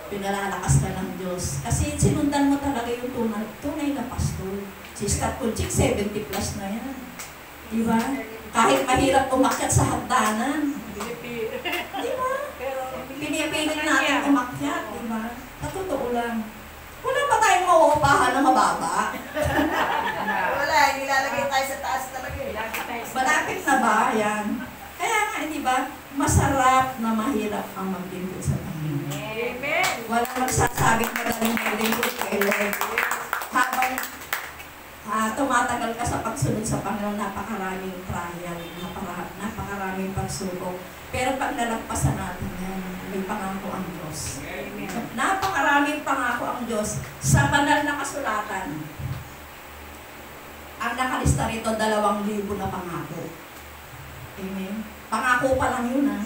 Pinalalakas ka ng Diyos. Kasi sinundan mo talaga yung tunay na pastor. Si Scott Kunchik, 70 plus na yan. Di ba? Kahit mahirap umakyat sa hagdanan. Di ba? Pinipilit natin umakyat, di ba? Sa totoo lang. Wala pa tayong mauupahan na mababa. Wala, nilalagay tayo sa taas talaga eh. Malapit na ba? Yan. Kaya nga, di ba? Masarap na mahirap ang maglingkod sa Panginoon. Amen. Walang magsasabing magaling maglingkod kay Lord. Habang tumatagal ka sa pagsunod sa Panginoon, napakaraming trial, napakaraming pagsubok. Pero pag nalagpasan natin yan, may pangako ang Diyos. Napakaraming pangako ang Diyos sa banal na kasulatan. Ang nakalista rito, 2,000 na pangako. Amen. Pangako pa lang yun, ha?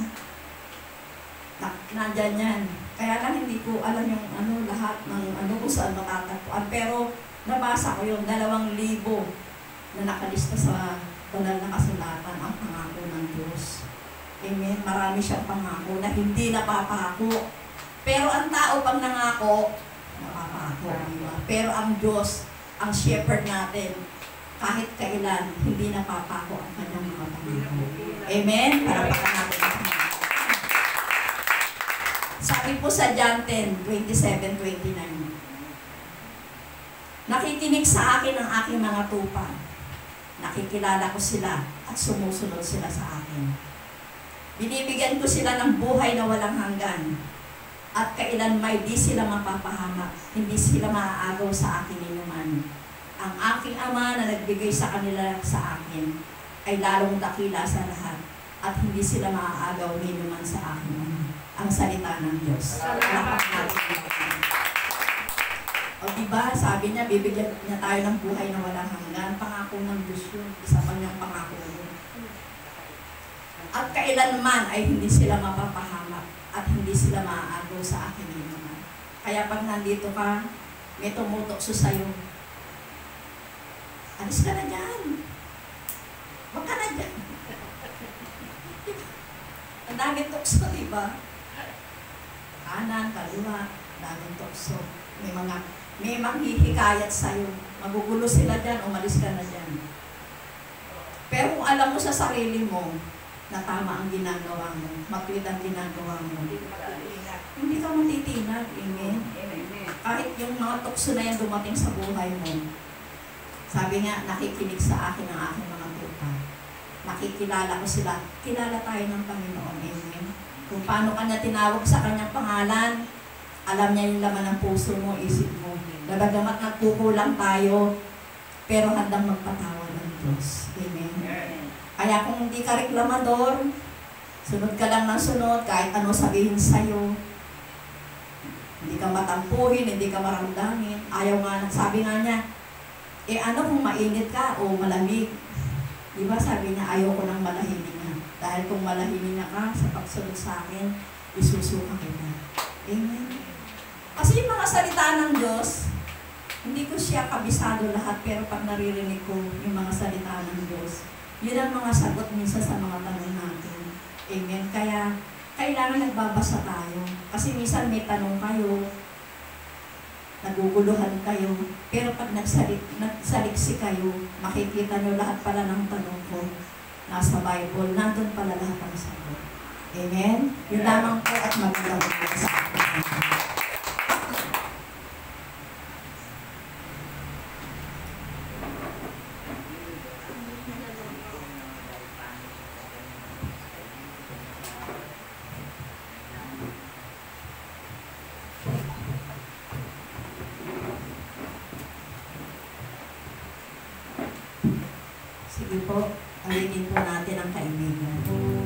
Nandyan yan. Kaya lang hindi ko alam yung lahat ng kung saan matatagpuan. Pero nabasa ko yung 2,000 na nakalista sa banal na kasulatan ang pangako ng Diyos. Amen. Marami siyang pangako na hindi napapako. Pero ang tao pag nangako, napapako. Diba? Pero ang Diyos, ang shepherd natin, kahit kailan, hindi napapako ang kanyang mga pangako. Amen? Parapakan natin ang pangako. Sabi po sa John 10, 27-29, nakikinig sa akin ang aking mga tupa. Nakikilala ko sila at sumusunod sila sa akin. Binibigyan ko sila ng buhay na walang hanggan. At kailan may di sila mapapahamak, hindi sila maaagaw sa akin inuman. Ang aking Ama na nagbigay sa kanila sa akin ay lalong dakila sa lahat at hindi sila maaagaw inuman sa akin. Ang salita ng Diyos. O diba, sabi niya, bibigyan niya tayo ng buhay na walang hanggan. Pangako ng Diyos yun. Isa pa niyang pangako yun. At kailanman ay hindi sila mapapahamak at hindi sila maaagaw sa akin naman. Kaya pag nandito ka, may tumutokso sa'yo. Alis ka na dyan. Huwag ka na dyan. Ang daming tukso, diba? Kanan, kaliwa, daming tukso. May manghihikayat sa'yo. Magugulo sila dyan, umalis ka na dyan. Pero kung alam mo sa sarili mo, na tama ang ginagawa mo, matuwid ang ginagawa mo, hindi ka matitinag. Amen? Kahit yung mga tukso na yan dumating sa buhay mo, sabi nga, nakikinig sa akin ang aking mga tupa. Nakikilala ko sila. Kilala tayo ng Panginoon. Amen? Kung paano kanya tinawag sa kanyang pangalan, alam niya yung laman ng puso mo, isip mo. Nabagamat nagkukulang tayo, pero handang magpatawad ng Diyos. Amen? Kaya kung hindi ka reklamador, sunod ka lang ng sunod, kahit ano sabihin sa'yo. Hindi ka matampuhin, hindi ka maramdamin. Ayaw nga, sabi nga niya, kung mainit ka o malamig? Diba sabi niya, ayaw ko ng malahimik na. Dahil kung malahimik na ka sa pagsunod sa akin, isusuka kita. Amen? Kasi yung mga salita ng Diyos, hindi ko siya kabisado lahat, pero pag naririnig ko yung mga salita ng Diyos, yun ang mga sagot minsan sa mga tanong natin. Amen? Kaya, kailangan nagbabasa tayo. Kasi minsan may tanong kayo, naguguluhan kayo, pero pag nagsaliksi kayo, makikita nyo lahat pala ng tanong ko. Nasa Bible, nandun pala lahat ang sagot. Amen? Yun lamang po at magandang sa akin. Sige po, awigin po natin ang kaibigan.